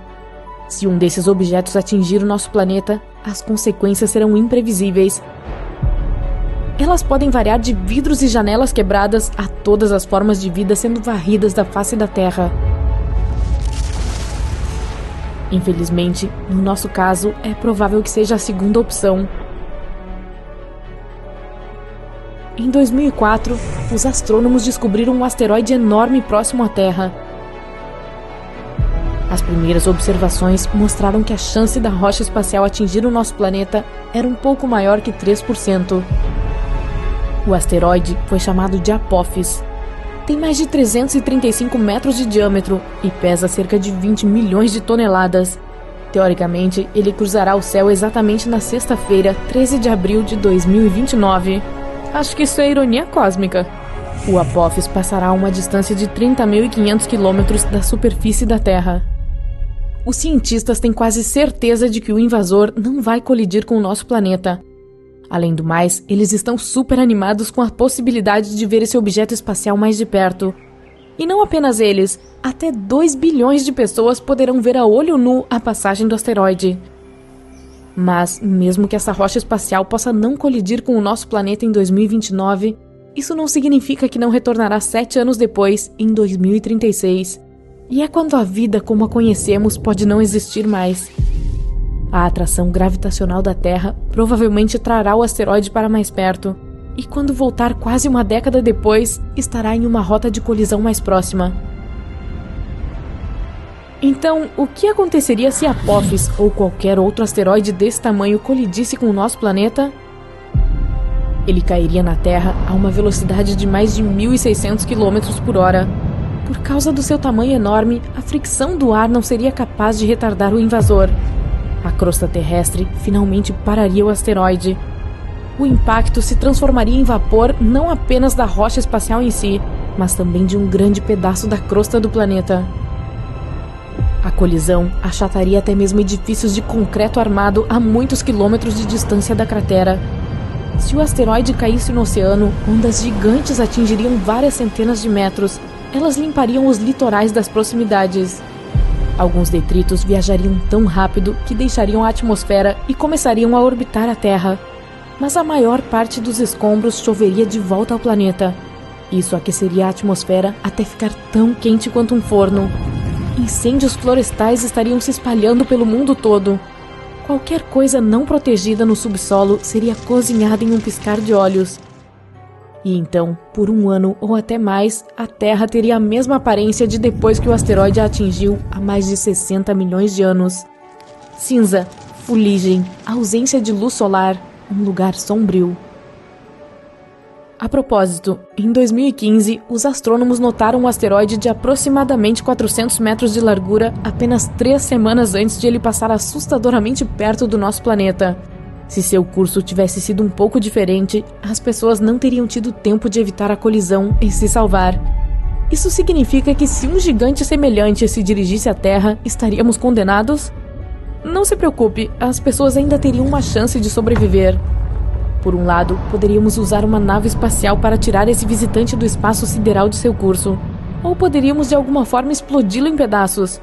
Se um desses objetos atingir o nosso planeta, as consequências serão imprevisíveis. Elas podem variar de vidros e janelas quebradas a todas as formas de vida sendo varridas da face da Terra. Infelizmente, no nosso caso, é provável que seja a segunda opção. Em 2004, os astrônomos descobriram um asteroide enorme próximo à Terra. As primeiras observações mostraram que a chance da rocha espacial atingir o nosso planeta era um pouco maior que 3%. O asteroide foi chamado de Apophis. Tem mais de 335 metros de diâmetro e pesa cerca de 20 milhões de toneladas. Teoricamente, ele cruzará o céu exatamente na sexta-feira, 13 de abril de 2029. Acho que isso é ironia cósmica. O Apophis passará a uma distância de 30.500 quilômetros da superfície da Terra. Os cientistas têm quase certeza de que o invasor não vai colidir com o nosso planeta. Além do mais, eles estão super animados com a possibilidade de ver esse objeto espacial mais de perto. E não apenas eles, até 2 bilhões de pessoas poderão ver a olho nu a passagem do asteroide. Mas, mesmo que essa rocha espacial possa não colidir com o nosso planeta em 2029, isso não significa que não retornará 7 anos depois, em 2036. E é quando a vida como a conhecemos pode não existir mais. A atração gravitacional da Terra provavelmente trará o asteroide para mais perto, e quando voltar quase uma década depois, estará em uma rota de colisão mais próxima. Então, o que aconteceria se Apophis ou qualquer outro asteroide desse tamanho colidisse com o nosso planeta? Ele cairia na Terra a uma velocidade de mais de 1.600 km por hora. Por causa do seu tamanho enorme, a fricção do ar não seria capaz de retardar o invasor. A crosta terrestre finalmente pararia o asteroide. O impacto se transformaria em vapor não apenas da rocha espacial em si, mas também de um grande pedaço da crosta do planeta. A colisão achataria até mesmo edifícios de concreto armado a muitos quilômetros de distância da cratera. Se o asteroide caísse no oceano, ondas gigantes atingiriam várias centenas de metros. Elas limpariam os litorais das proximidades. Alguns detritos viajariam tão rápido que deixariam a atmosfera e começariam a orbitar a Terra. Mas a maior parte dos escombros choveria de volta ao planeta. Isso aqueceria a atmosfera até ficar tão quente quanto um forno. Incêndios florestais estariam se espalhando pelo mundo todo. Qualquer coisa não protegida no subsolo seria cozinhada em um piscar de olhos. E então, por 1 ano ou até mais, a Terra teria a mesma aparência de depois que o asteroide a atingiu há mais de 60 milhões de anos. Cinza, fuligem, ausência de luz solar, um lugar sombrio. A propósito, em 2015, os astrônomos notaram um asteroide de aproximadamente 400 metros de largura apenas 3 semanas antes de ele passar assustadoramente perto do nosso planeta. Se seu curso tivesse sido um pouco diferente, as pessoas não teriam tido tempo de evitar a colisão e se salvar. Isso significa que se um gigante semelhante se dirigisse à Terra, estaríamos condenados? Não se preocupe, as pessoas ainda teriam uma chance de sobreviver. Por um lado, poderíamos usar uma nave espacial para tirar esse visitante do espaço sideral de seu curso, ou poderíamos de alguma forma explodi-lo em pedaços.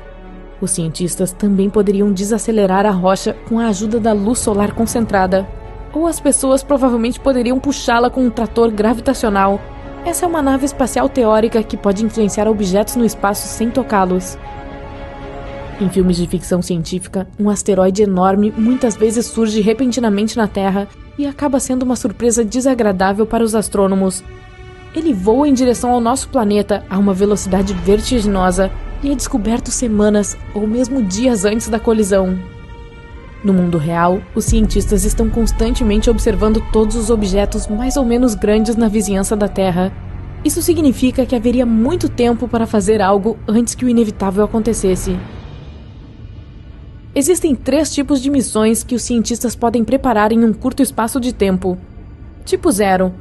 Os cientistas também poderiam desacelerar a rocha com a ajuda da luz solar concentrada, ou as pessoas provavelmente poderiam puxá-la com um trator gravitacional. Essa é uma nave espacial teórica que pode influenciar objetos no espaço sem tocá-los. Em filmes de ficção científica, um asteroide enorme muitas vezes surge repentinamente na Terra e acaba sendo uma surpresa desagradável para os astrônomos. Ele voa em direção ao nosso planeta a uma velocidade vertiginosa e é descoberto semanas ou mesmo dias antes da colisão. No mundo real, os cientistas estão constantemente observando todos os objetos mais ou menos grandes na vizinhança da Terra. Isso significa que haveria muito tempo para fazer algo antes que o inevitável acontecesse. Existem 3 tipos de missões que os cientistas podem preparar em um curto espaço de tempo. Tipo 0,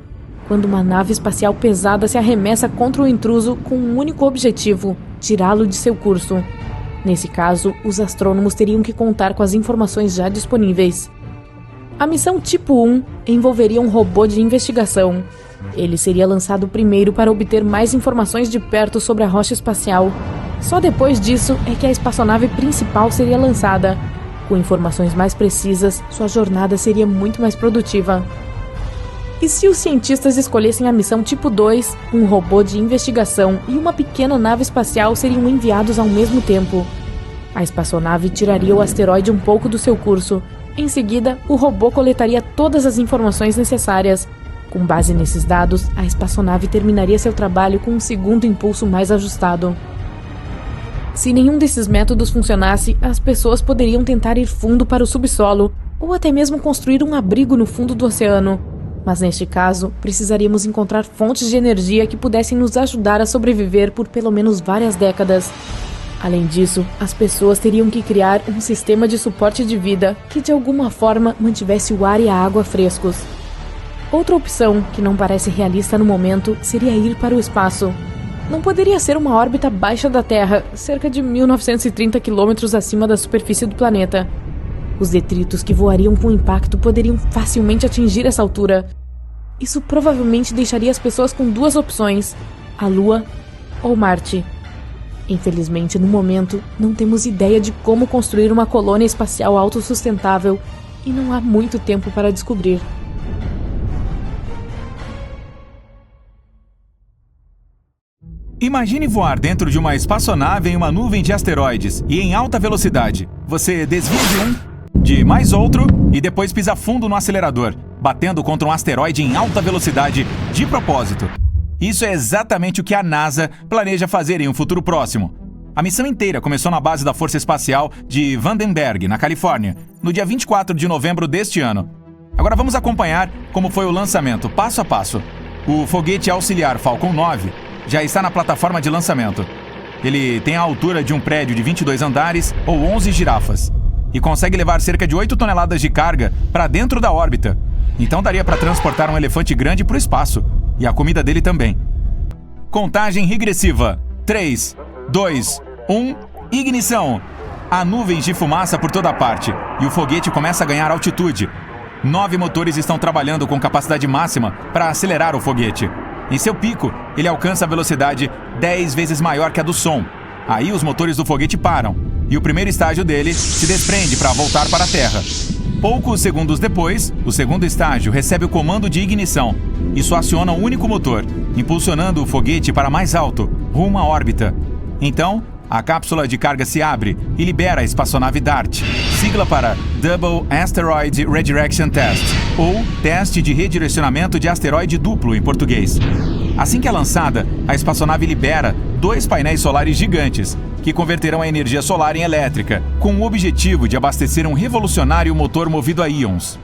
quando uma nave espacial pesada se arremessa contra o intruso com um único objetivo: tirá-lo de seu curso. Nesse caso, os astrônomos teriam que contar com as informações já disponíveis. A missão tipo 1 envolveria um robô de investigação. Ele seria lançado primeiro para obter mais informações de perto sobre a rocha espacial. Só depois disso é que a espaçonave principal seria lançada. Com informações mais precisas, sua jornada seria muito mais produtiva. E se os cientistas escolhessem a missão tipo 2, um robô de investigação e uma pequena nave espacial seriam enviados ao mesmo tempo. A espaçonave tiraria o asteroide um pouco do seu curso. Em seguida, o robô coletaria todas as informações necessárias. Com base nesses dados, a espaçonave terminaria seu trabalho com um segundo impulso mais ajustado. Se nenhum desses métodos funcionasse, as pessoas poderiam tentar ir fundo para o subsolo, ou até mesmo construir um abrigo no fundo do oceano. Mas neste caso, precisaríamos encontrar fontes de energia que pudessem nos ajudar a sobreviver por pelo menos várias décadas. Além disso, as pessoas teriam que criar um sistema de suporte de vida que de alguma forma mantivesse o ar e a água frescos. Outra opção, que não parece realista no momento, seria ir para o espaço. Não poderia ser uma órbita baixa da Terra, cerca de 1930 quilômetros acima da superfície do planeta. Os detritos que voariam com impacto poderiam facilmente atingir essa altura. Isso provavelmente deixaria as pessoas com duas opções: a Lua ou Marte. Infelizmente, no momento, não temos ideia de como construir uma colônia espacial autossustentável e não há muito tempo para descobrir. Imagine voar dentro de uma espaçonave em uma nuvem de asteroides e em alta velocidade. Você desvia de mais outro e depois pisa fundo no acelerador, batendo contra um asteroide em alta velocidade de propósito. Isso é exatamente o que a NASA planeja fazer em um futuro próximo. A missão inteira começou na base da Força Espacial de Vandenberg, na Califórnia, no dia 24 de novembro deste ano. Agora vamos acompanhar como foi o lançamento, passo a passo. O foguete auxiliar Falcon 9 já está na plataforma de lançamento. Ele tem a altura de um prédio de 22 andares ou 11 girafas e consegue levar cerca de 8 toneladas de carga para dentro da órbita. Então daria para transportar um elefante grande para o espaço, e a comida dele também. Contagem regressiva. 3, 2, 1, ignição! Há nuvens de fumaça por toda parte e o foguete começa a ganhar altitude. 9 motores estão trabalhando com capacidade máxima para acelerar o foguete. Em seu pico, ele alcança a velocidade 10 vezes maior que a do som. Aí os motores do foguete param e o primeiro estágio dele se desprende para voltar para a Terra. Poucos segundos depois, o segundo estágio recebe o comando de ignição. Isso aciona o único motor, impulsionando o foguete para mais alto, rumo à órbita. Então, a cápsula de carga se abre e libera a espaçonave DART, sigla para Double Asteroid Redirection Test, ou Teste de Redirecionamento de Asteroide Duplo em português. Assim que é lançada, a espaçonave libera 2 painéis solares gigantes, que converterão a energia solar em elétrica, com o objetivo de abastecer um revolucionário motor movido a íons.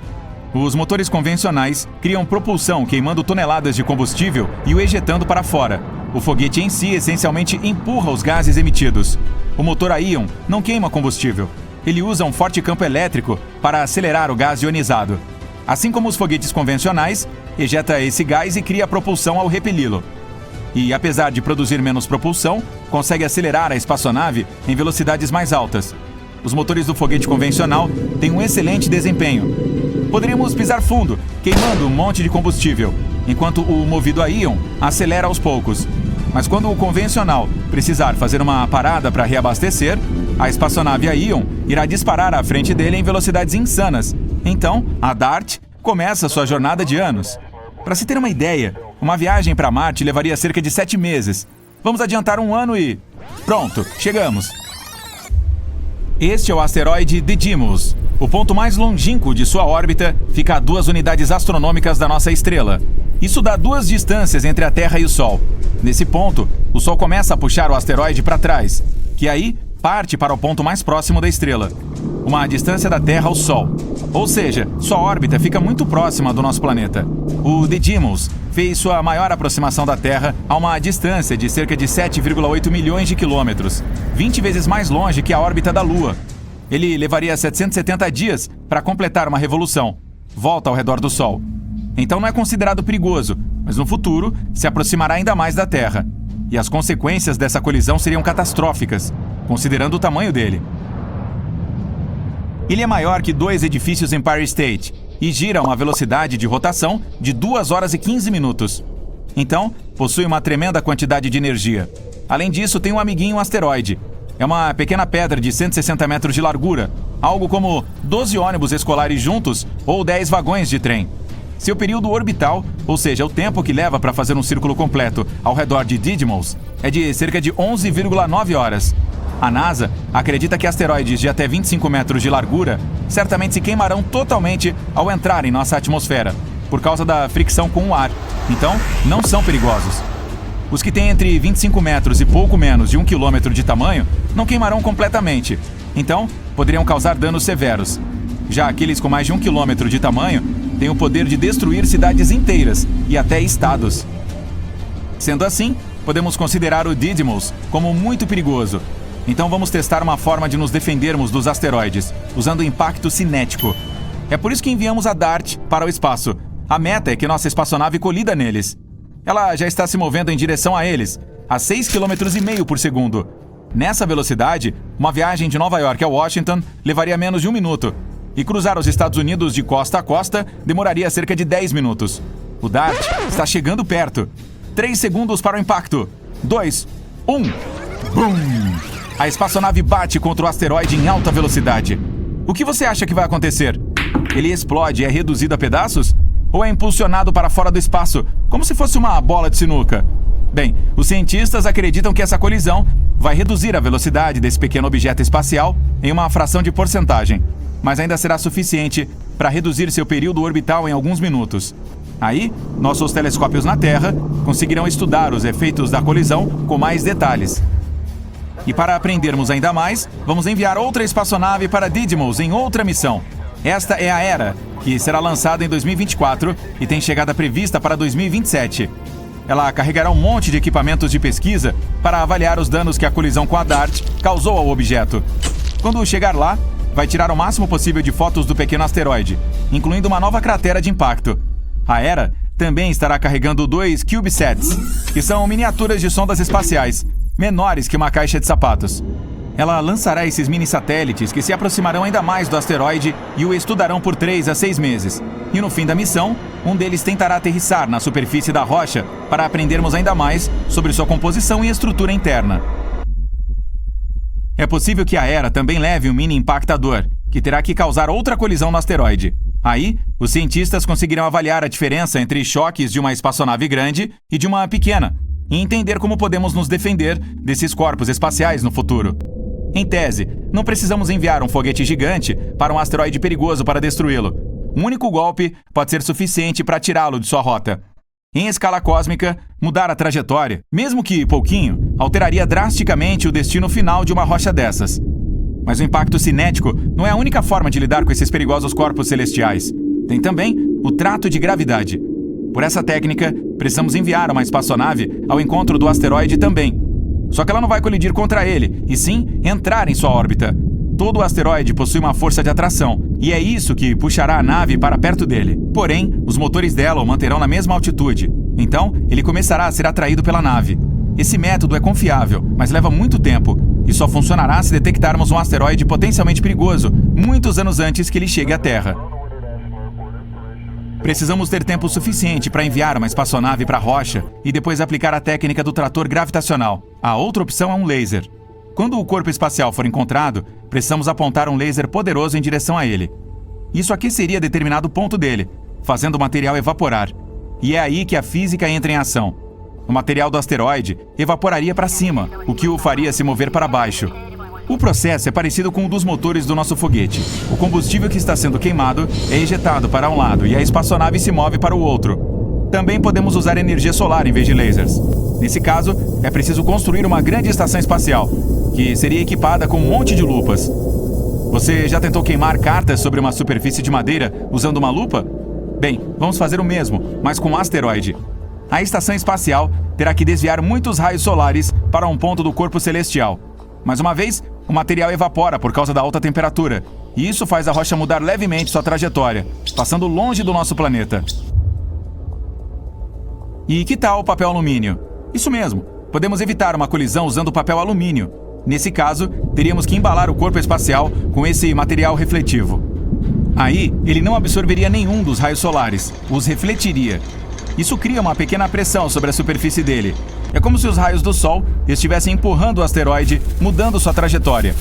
Os motores convencionais criam propulsão queimando toneladas de combustível e o ejetando para fora. O foguete em si essencialmente empurra os gases emitidos. O motor a íon não queima combustível. Ele usa um forte campo elétrico para acelerar o gás ionizado. Assim como os foguetes convencionais, ejeta esse gás e cria propulsão ao repeli-lo. E, apesar de produzir menos propulsão, consegue acelerar a espaçonave em velocidades mais altas. Os motores do foguete convencional têm um excelente desempenho. Poderíamos pisar fundo, queimando um monte de combustível, enquanto o movido a íon acelera aos poucos. Mas quando o convencional precisar fazer uma parada para reabastecer, a espaçonave a íon irá disparar à frente dele em velocidades insanas. Então, a DART começa sua jornada de anos. Para se ter uma ideia, uma viagem para Marte levaria cerca de 7 meses. Vamos adiantar 1 ano e... pronto, chegamos! Este é o asteroide Didymos. O ponto mais longínquo de sua órbita fica a 2 unidades astronômicas da nossa estrela. Isso dá 2 distâncias entre a Terra e o Sol. Nesse ponto, o Sol começa a puxar o asteroide para trás, que aí parte para o ponto mais próximo da estrela, uma distância da Terra ao Sol. Ou seja, sua órbita fica muito próxima do nosso planeta. O Didymos fez sua maior aproximação da Terra a uma distância de cerca de 7,8 milhões de quilômetros, 20 vezes mais longe que a órbita da Lua. Ele levaria 770 dias para completar uma revolução, volta ao redor do Sol. Então não é considerado perigoso, mas no futuro se aproximará ainda mais da Terra. E as consequências dessa colisão seriam catastróficas, considerando o tamanho dele. Ele é maior que 2 edifícios Empire State e gira a uma velocidade de rotação de 2 horas e 15 minutos. Então, possui uma tremenda quantidade de energia. Além disso, tem um amiguinho asteroide. É uma pequena pedra de 160 metros de largura, algo como 12 ônibus escolares juntos ou 10 vagões de trem. Seu período orbital, ou seja, o tempo que leva para fazer um círculo completo ao redor de Didymos, é de cerca de 11,9 horas. A NASA acredita que asteroides de até 25 metros de largura certamente se queimarão totalmente ao entrar em nossa atmosfera, por causa da fricção com o ar. Então, não são perigosos. Os que têm entre 25 metros e pouco menos de 1 quilômetro de tamanho não queimarão completamente. Então, poderiam causar danos severos. Já aqueles com mais de 1 quilômetro de tamanho tem o poder de destruir cidades inteiras e até estados. Sendo assim, podemos considerar o Didymos como muito perigoso. Então vamos testar uma forma de nos defendermos dos asteroides, usando o impacto cinético. É por isso que enviamos a DART para o espaço. A meta é que nossa espaçonave colida neles. Ela já está se movendo em direção a eles, a 6,5 km por segundo. Nessa velocidade, uma viagem de Nova York a Washington levaria menos de 1 minuto. E cruzar os Estados Unidos de costa a costa demoraria cerca de 10 minutos. O DART está chegando perto. 3 segundos para o impacto. 2, 1. Bum! A espaçonave bate contra o asteroide em alta velocidade. O que você acha que vai acontecer? Ele explode e é reduzido a pedaços? Ou é impulsionado para fora do espaço, como se fosse uma bola de sinuca? Bem, os cientistas acreditam que essa colisão vai reduzir a velocidade desse pequeno objeto espacial em uma fração de porcentagem, mas ainda será suficiente para reduzir seu período orbital em alguns minutos. Aí, nossos telescópios na Terra conseguirão estudar os efeitos da colisão com mais detalhes. E para aprendermos ainda mais, vamos enviar outra espaçonave para Didymos em outra missão. Esta é a Hera, que será lançada em 2024 e tem chegada prevista para 2027. Ela carregará um monte de equipamentos de pesquisa para avaliar os danos que a colisão com a DART causou ao objeto. Quando chegar lá, vai tirar o máximo possível de fotos do pequeno asteroide, incluindo uma nova cratera de impacto. A Hera também estará carregando 2 CubeSats, que são miniaturas de sondas espaciais, menores que uma caixa de sapatos. Ela lançará esses mini-satélites que se aproximarão ainda mais do asteroide e o estudarão por 3 a 6 meses. E no fim da missão, um deles tentará aterrissar na superfície da rocha para aprendermos ainda mais sobre sua composição e estrutura interna. É possível que a Hera também leve um mini-impactador, que terá que causar outra colisão no asteroide. Aí, os cientistas conseguirão avaliar a diferença entre choques de uma espaçonave grande e de uma pequena, e entender como podemos nos defender desses corpos espaciais no futuro. Em tese, não precisamos enviar um foguete gigante para um asteroide perigoso para destruí-lo. Um único golpe pode ser suficiente para tirá-lo de sua rota. Em escala cósmica, mudar a trajetória, mesmo que pouquinho, alteraria drasticamente o destino final de uma rocha dessas. Mas o impacto cinético não é a única forma de lidar com esses perigosos corpos celestiais. Tem também o trato de gravidade. Por essa técnica, precisamos enviar uma espaçonave ao encontro do asteroide também. Só que ela não vai colidir contra ele, e sim entrar em sua órbita. Todo o asteroide possui uma força de atração, e é isso que puxará a nave para perto dele. Porém, os motores dela o manterão na mesma altitude. Então, ele começará a ser atraído pela nave. Esse método é confiável, mas leva muito tempo, e só funcionará se detectarmos um asteroide potencialmente perigoso, muitos anos antes que ele chegue à Terra. Precisamos ter tempo suficiente para enviar uma espaçonave para a rocha e depois aplicar a técnica do trator gravitacional. A outra opção é um laser. Quando o corpo espacial for encontrado, precisamos apontar um laser poderoso em direção a ele. Isso aqueceria determinado ponto dele, fazendo o material evaporar. E é aí que a física entra em ação. O material do asteroide evaporaria para cima, o que o faria se mover para baixo. O processo é parecido com o dos motores do nosso foguete. O combustível que está sendo queimado é ejetado para um lado e a espaçonave se move para o outro. Também podemos usar energia solar em vez de lasers. Nesse caso, é preciso construir uma grande estação espacial, que seria equipada com um monte de lupas. Você já tentou queimar cartas sobre uma superfície de madeira usando uma lupa? Bem, vamos fazer o mesmo, mas com um asteroide. A estação espacial terá que desviar muitos raios solares para um ponto do corpo celestial. Mais uma vez, o material evapora por causa da alta temperatura, e isso faz a rocha mudar levemente sua trajetória, passando longe do nosso planeta. E que tal o papel alumínio? Isso mesmo, podemos evitar uma colisão usando papel alumínio. Nesse caso, teríamos que embalar o corpo espacial com esse material refletivo. Aí, ele não absorveria nenhum dos raios solares, os refletiria. Isso cria uma pequena pressão sobre a superfície dele. É como se os raios do Sol estivessem empurrando o asteroide, mudando sua trajetória.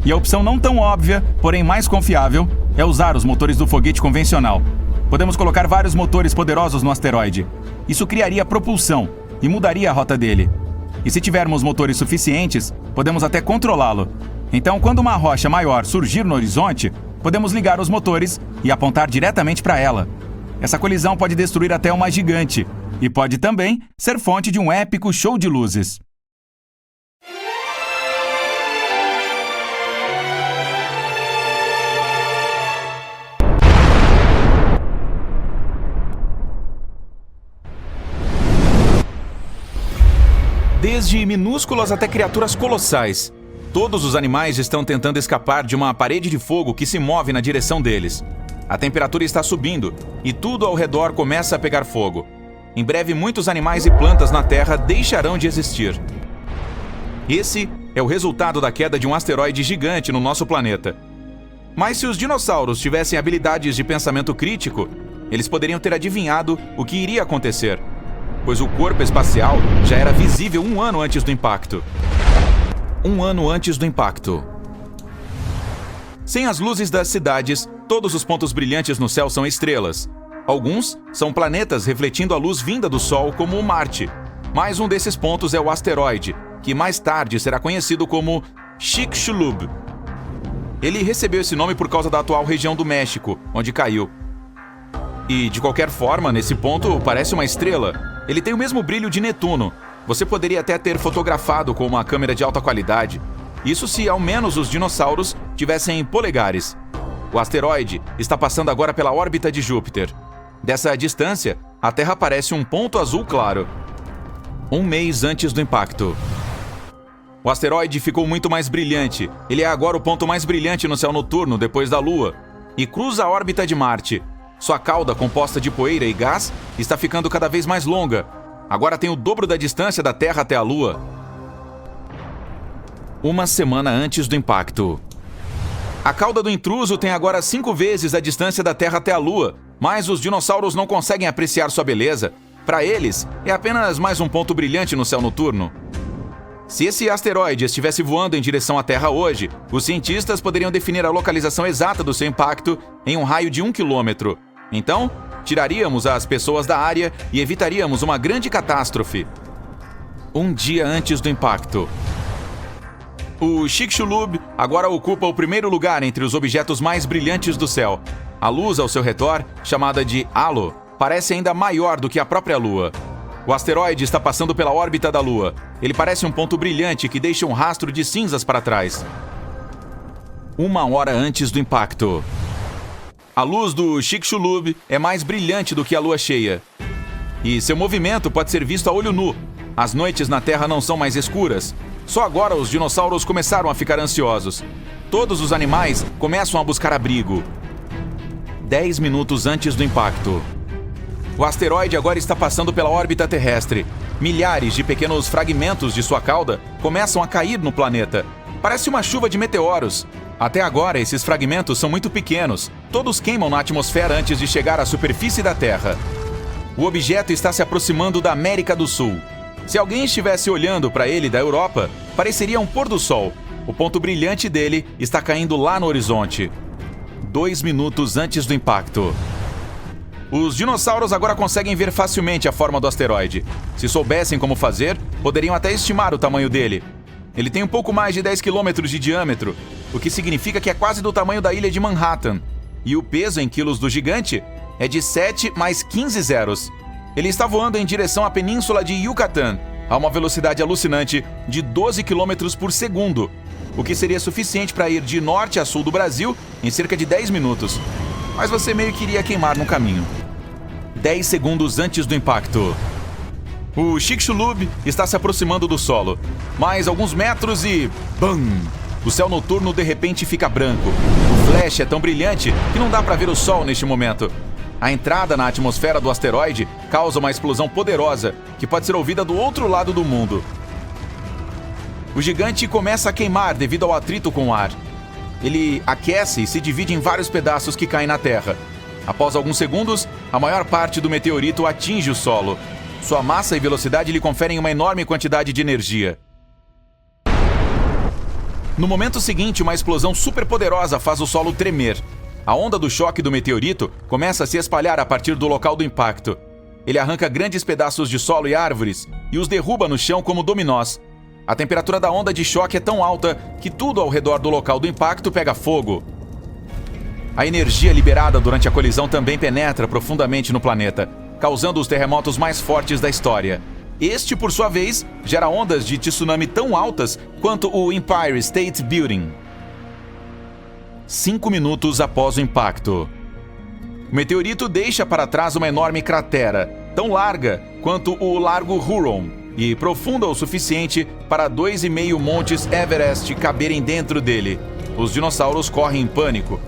E a opção não tão óbvia, porém mais confiável, é usar os motores do foguete convencional. Podemos colocar vários motores poderosos no asteroide. Isso criaria propulsão e mudaria a rota dele. E se tivermos motores suficientes, podemos até controlá-lo. Então, quando uma rocha maior surgir no horizonte, podemos ligar os motores e apontar diretamente para ela. Essa colisão pode destruir até uma gigante e pode também ser fonte de um épico show de luzes. desde minúsculas até criaturas colossais. Todos os animais estão tentando escapar de uma parede de fogo que se move na direção deles. A temperatura está subindo e tudo ao redor começa a pegar fogo. Em breve, muitos animais e plantas na Terra deixarão de existir. Esse é o resultado da queda de um asteroide gigante no nosso planeta. Mas se os dinossauros tivessem habilidades de pensamento crítico, eles poderiam ter adivinhado o que iria acontecer, pois o corpo espacial já era visível 1 ano antes do impacto. 1 ano antes do impacto. Sem as luzes das cidades, todos os pontos brilhantes no céu são estrelas. Alguns são planetas refletindo a luz vinda do Sol, como o Marte. Mas um desses pontos é o asteroide, que mais tarde será conhecido como Chicxulub. Ele recebeu esse nome por causa da atual região do México, onde caiu. E, de qualquer forma, nesse ponto parece uma estrela. Ele tem o mesmo brilho de Netuno. Você poderia até ter fotografado com uma câmera de alta qualidade. Isso se ao menos os dinossauros tivessem polegares. O asteroide está passando agora pela órbita de Júpiter. Dessa distância, a Terra parece um ponto azul claro. 1 mês antes do impacto. O asteroide ficou muito mais brilhante. Ele é agora o ponto mais brilhante no céu noturno depois da Lua e cruza a órbita de Marte. Sua cauda, composta de poeira e gás, está ficando cada vez mais longa. Agora tem o dobro da distância da Terra até a Lua. 1 semana antes do impacto. A cauda do intruso tem agora 5 vezes a distância da Terra até a Lua, mas os dinossauros não conseguem apreciar sua beleza. Para eles, é apenas mais um ponto brilhante no céu noturno. Se esse asteroide estivesse voando em direção à Terra hoje, os cientistas poderiam definir a localização exata do seu impacto em um raio de 1 quilômetro. Então, tiraríamos as pessoas da área e evitaríamos uma grande catástrofe. 1 dia antes do impacto. O Chicxulub agora ocupa o primeiro lugar entre os objetos mais brilhantes do céu. A luz ao seu redor, chamada de halo, parece ainda maior do que a própria Lua. O asteroide está passando pela órbita da Lua. Ele parece um ponto brilhante que deixa um rastro de cinzas para trás. 1 hora antes do impacto. A luz do Chicxulub é mais brilhante do que a lua cheia. E seu movimento pode ser visto a olho nu. As noites na Terra não são mais escuras. Só agora os dinossauros começaram a ficar ansiosos. Todos os animais começam a buscar abrigo. 10 minutos antes do impacto. O asteroide agora está passando pela órbita terrestre. Milhares de pequenos fragmentos de sua cauda começam a cair no planeta. Parece uma chuva de meteoros. Até agora, esses fragmentos são muito pequenos. Todos queimam na atmosfera antes de chegar à superfície da Terra. O objeto está se aproximando da América do Sul. Se alguém estivesse olhando para ele da Europa, pareceria um pôr do sol. O ponto brilhante dele está caindo lá no horizonte. 2 minutos antes do impacto. Os dinossauros agora conseguem ver facilmente a forma do asteroide. Se soubessem como fazer, poderiam até estimar o tamanho dele. Ele tem um pouco mais de 10 quilômetros de diâmetro, o que significa que é quase do tamanho da ilha de Manhattan. E o peso em quilos do gigante é de 7 mais 15 zeros. Ele está voando em direção à península de Yucatán, a uma velocidade alucinante de 12 quilômetros por segundo, o que seria suficiente para ir de norte a sul do Brasil em cerca de 10 minutos. Mas você meio que iria queimar no caminho. 10 segundos antes do impacto. O Chicxulub está se aproximando do solo. Mais alguns metros e... BAM! O céu noturno de repente fica branco. O flash é tão brilhante que não dá para ver o sol neste momento. A entrada na atmosfera do asteroide causa uma explosão poderosa que pode ser ouvida do outro lado do mundo. O gigante começa a queimar devido ao atrito com o ar. Ele aquece e se divide em vários pedaços que caem na Terra. Após alguns segundos, a maior parte do meteorito atinge o solo. Sua massa e velocidade lhe conferem uma enorme quantidade de energia. No momento seguinte, uma explosão superpoderosa faz o solo tremer. A onda do choque do meteorito começa a se espalhar a partir do local do impacto. Ele arranca grandes pedaços de solo e árvores e os derruba no chão como dominós. A temperatura da onda de choque é tão alta que tudo ao redor do local do impacto pega fogo. A energia liberada durante a colisão também penetra profundamente no planeta, causando os terremotos mais fortes da história. Este, por sua vez, gera ondas de tsunami tão altas quanto o Empire State Building. 5 minutos após o impacto. O meteorito deixa para trás uma enorme cratera, tão larga quanto o Largo Huron, e profunda o suficiente para 2,5 montes Everest caberem dentro dele. Os dinossauros correm em pânico.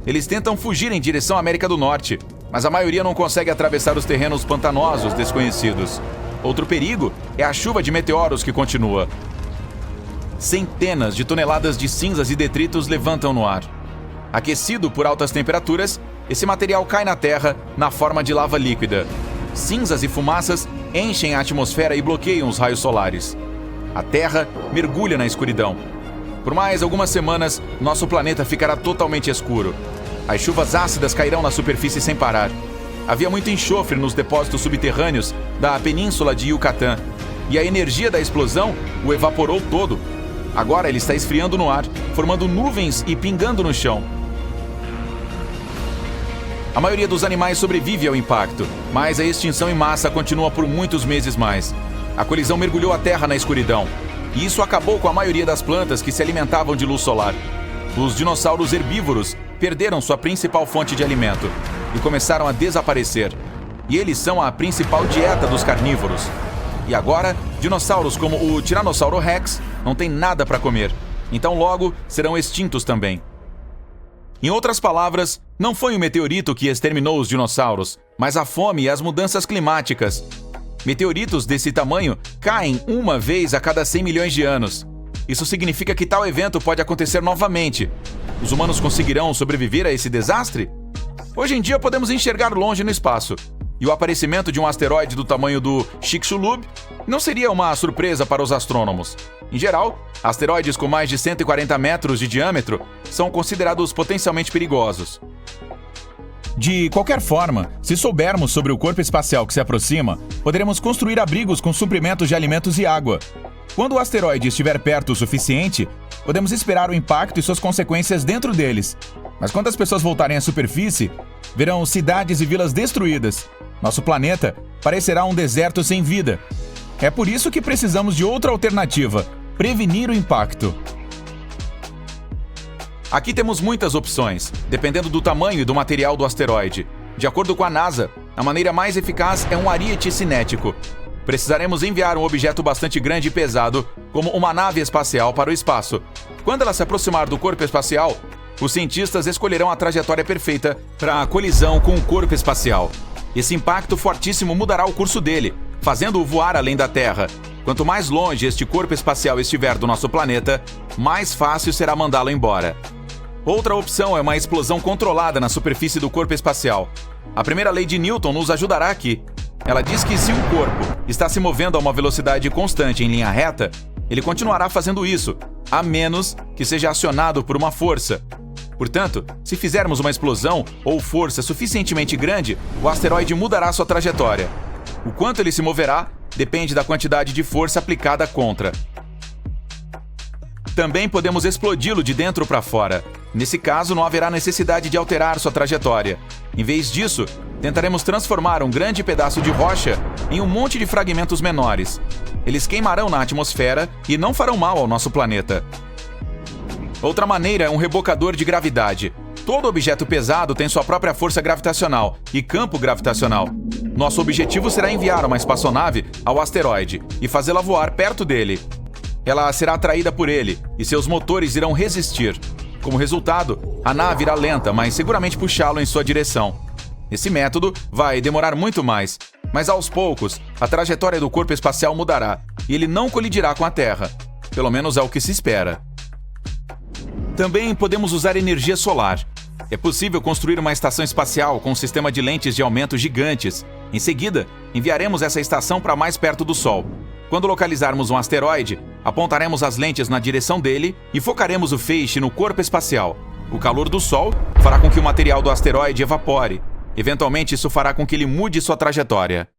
Eles tentam fugir em direção à América do Norte, mas a maioria não consegue atravessar os terrenos pantanosos desconhecidos. Outro perigo é a chuva de meteoros que continua. Centenas de toneladas de cinzas e detritos levantam no ar. Aquecido por altas temperaturas, esse material cai na Terra na forma de lava líquida. Cinzas e fumaças enchem a atmosfera e bloqueiam os raios solares. A Terra mergulha na escuridão. Por mais algumas semanas, nosso planeta ficará totalmente escuro. As chuvas ácidas cairão na superfície sem parar. Havia muito enxofre nos depósitos subterrâneos da península de Yucatán, e a energia da explosão o evaporou todo. Agora ele está esfriando no ar, formando nuvens e pingando no chão. A maioria dos animais sobrevive ao impacto, mas a extinção em massa continua por muitos meses mais. A colisão mergulhou a Terra na escuridão, e isso acabou com a maioria das plantas que se alimentavam de luz solar. Os dinossauros herbívoros perderam sua principal fonte de alimento e começaram a desaparecer. E eles são a principal dieta dos carnívoros. E agora, dinossauros como o Tiranossauro Rex não têm nada para comer, então logo serão extintos também. Em outras palavras, não foi um meteorito que exterminou os dinossauros, mas a fome e as mudanças climáticas. Meteoritos desse tamanho caem uma vez a cada 100 milhões de anos. Isso significa que tal evento pode acontecer novamente. Os humanos conseguirão sobreviver a esse desastre? Hoje em dia podemos enxergar longe no espaço, e o aparecimento de um asteroide do tamanho do Chicxulub não seria uma surpresa para os astrônomos. Em geral, asteroides com mais de 140 metros de diâmetro são considerados potencialmente perigosos. De qualquer forma, se soubermos sobre o corpo espacial que se aproxima, poderemos construir abrigos com suprimentos de alimentos e água. Quando o asteroide estiver perto o suficiente, podemos esperar o impacto e suas consequências dentro deles. Mas quando as pessoas voltarem à superfície, verão cidades e vilas destruídas. Nosso planeta parecerá um deserto sem vida. É por isso que precisamos de outra alternativa: prevenir o impacto. Aqui temos muitas opções, dependendo do tamanho e do material do asteroide. De acordo com a NASA, a maneira mais eficaz é um ariete cinético. Precisaremos enviar um objeto bastante grande e pesado, como uma nave espacial, para o espaço. Quando ela se aproximar do corpo espacial, os cientistas escolherão a trajetória perfeita para a colisão com o corpo espacial. Esse impacto fortíssimo mudará o curso dele, fazendo-o voar além da Terra. Quanto mais longe este corpo espacial estiver do nosso planeta, mais fácil será mandá-lo embora. Outra opção é uma explosão controlada na superfície do corpo espacial. A primeira lei de Newton nos ajudará aqui. Ela diz que se um corpo está se movendo a uma velocidade constante em linha reta, ele continuará fazendo isso, a menos que seja acionado por uma força. Portanto, se fizermos uma explosão ou força suficientemente grande, o asteroide mudará sua trajetória. O quanto ele se moverá depende da quantidade de força aplicada contra. Também podemos explodi-lo de dentro para fora. Nesse caso, não haverá necessidade de alterar sua trajetória. Em vez disso, tentaremos transformar um grande pedaço de rocha em um monte de fragmentos menores. Eles queimarão na atmosfera e não farão mal ao nosso planeta. Outra maneira é um rebocador de gravidade. Todo objeto pesado tem sua própria força gravitacional e campo gravitacional. Nosso objetivo será enviar uma espaçonave ao asteroide e fazê-la voar perto dele. Ela será atraída por ele e seus motores irão resistir. Como resultado, a nave irá lenta, mas seguramente puxá-lo em sua direção. Esse método vai demorar muito mais, mas aos poucos, a trajetória do corpo espacial mudará e ele não colidirá com a Terra. Pelo menos é o que se espera. Também podemos usar energia solar. É possível construir uma estação espacial com um sistema de lentes de aumento gigantes. Em seguida, enviaremos essa estação para mais perto do Sol. Quando localizarmos um asteroide, apontaremos as lentes na direção dele e focaremos o feixe no corpo espacial. O calor do Sol fará com que o material do asteroide evapore. Eventualmente, isso fará com que ele mude sua trajetória.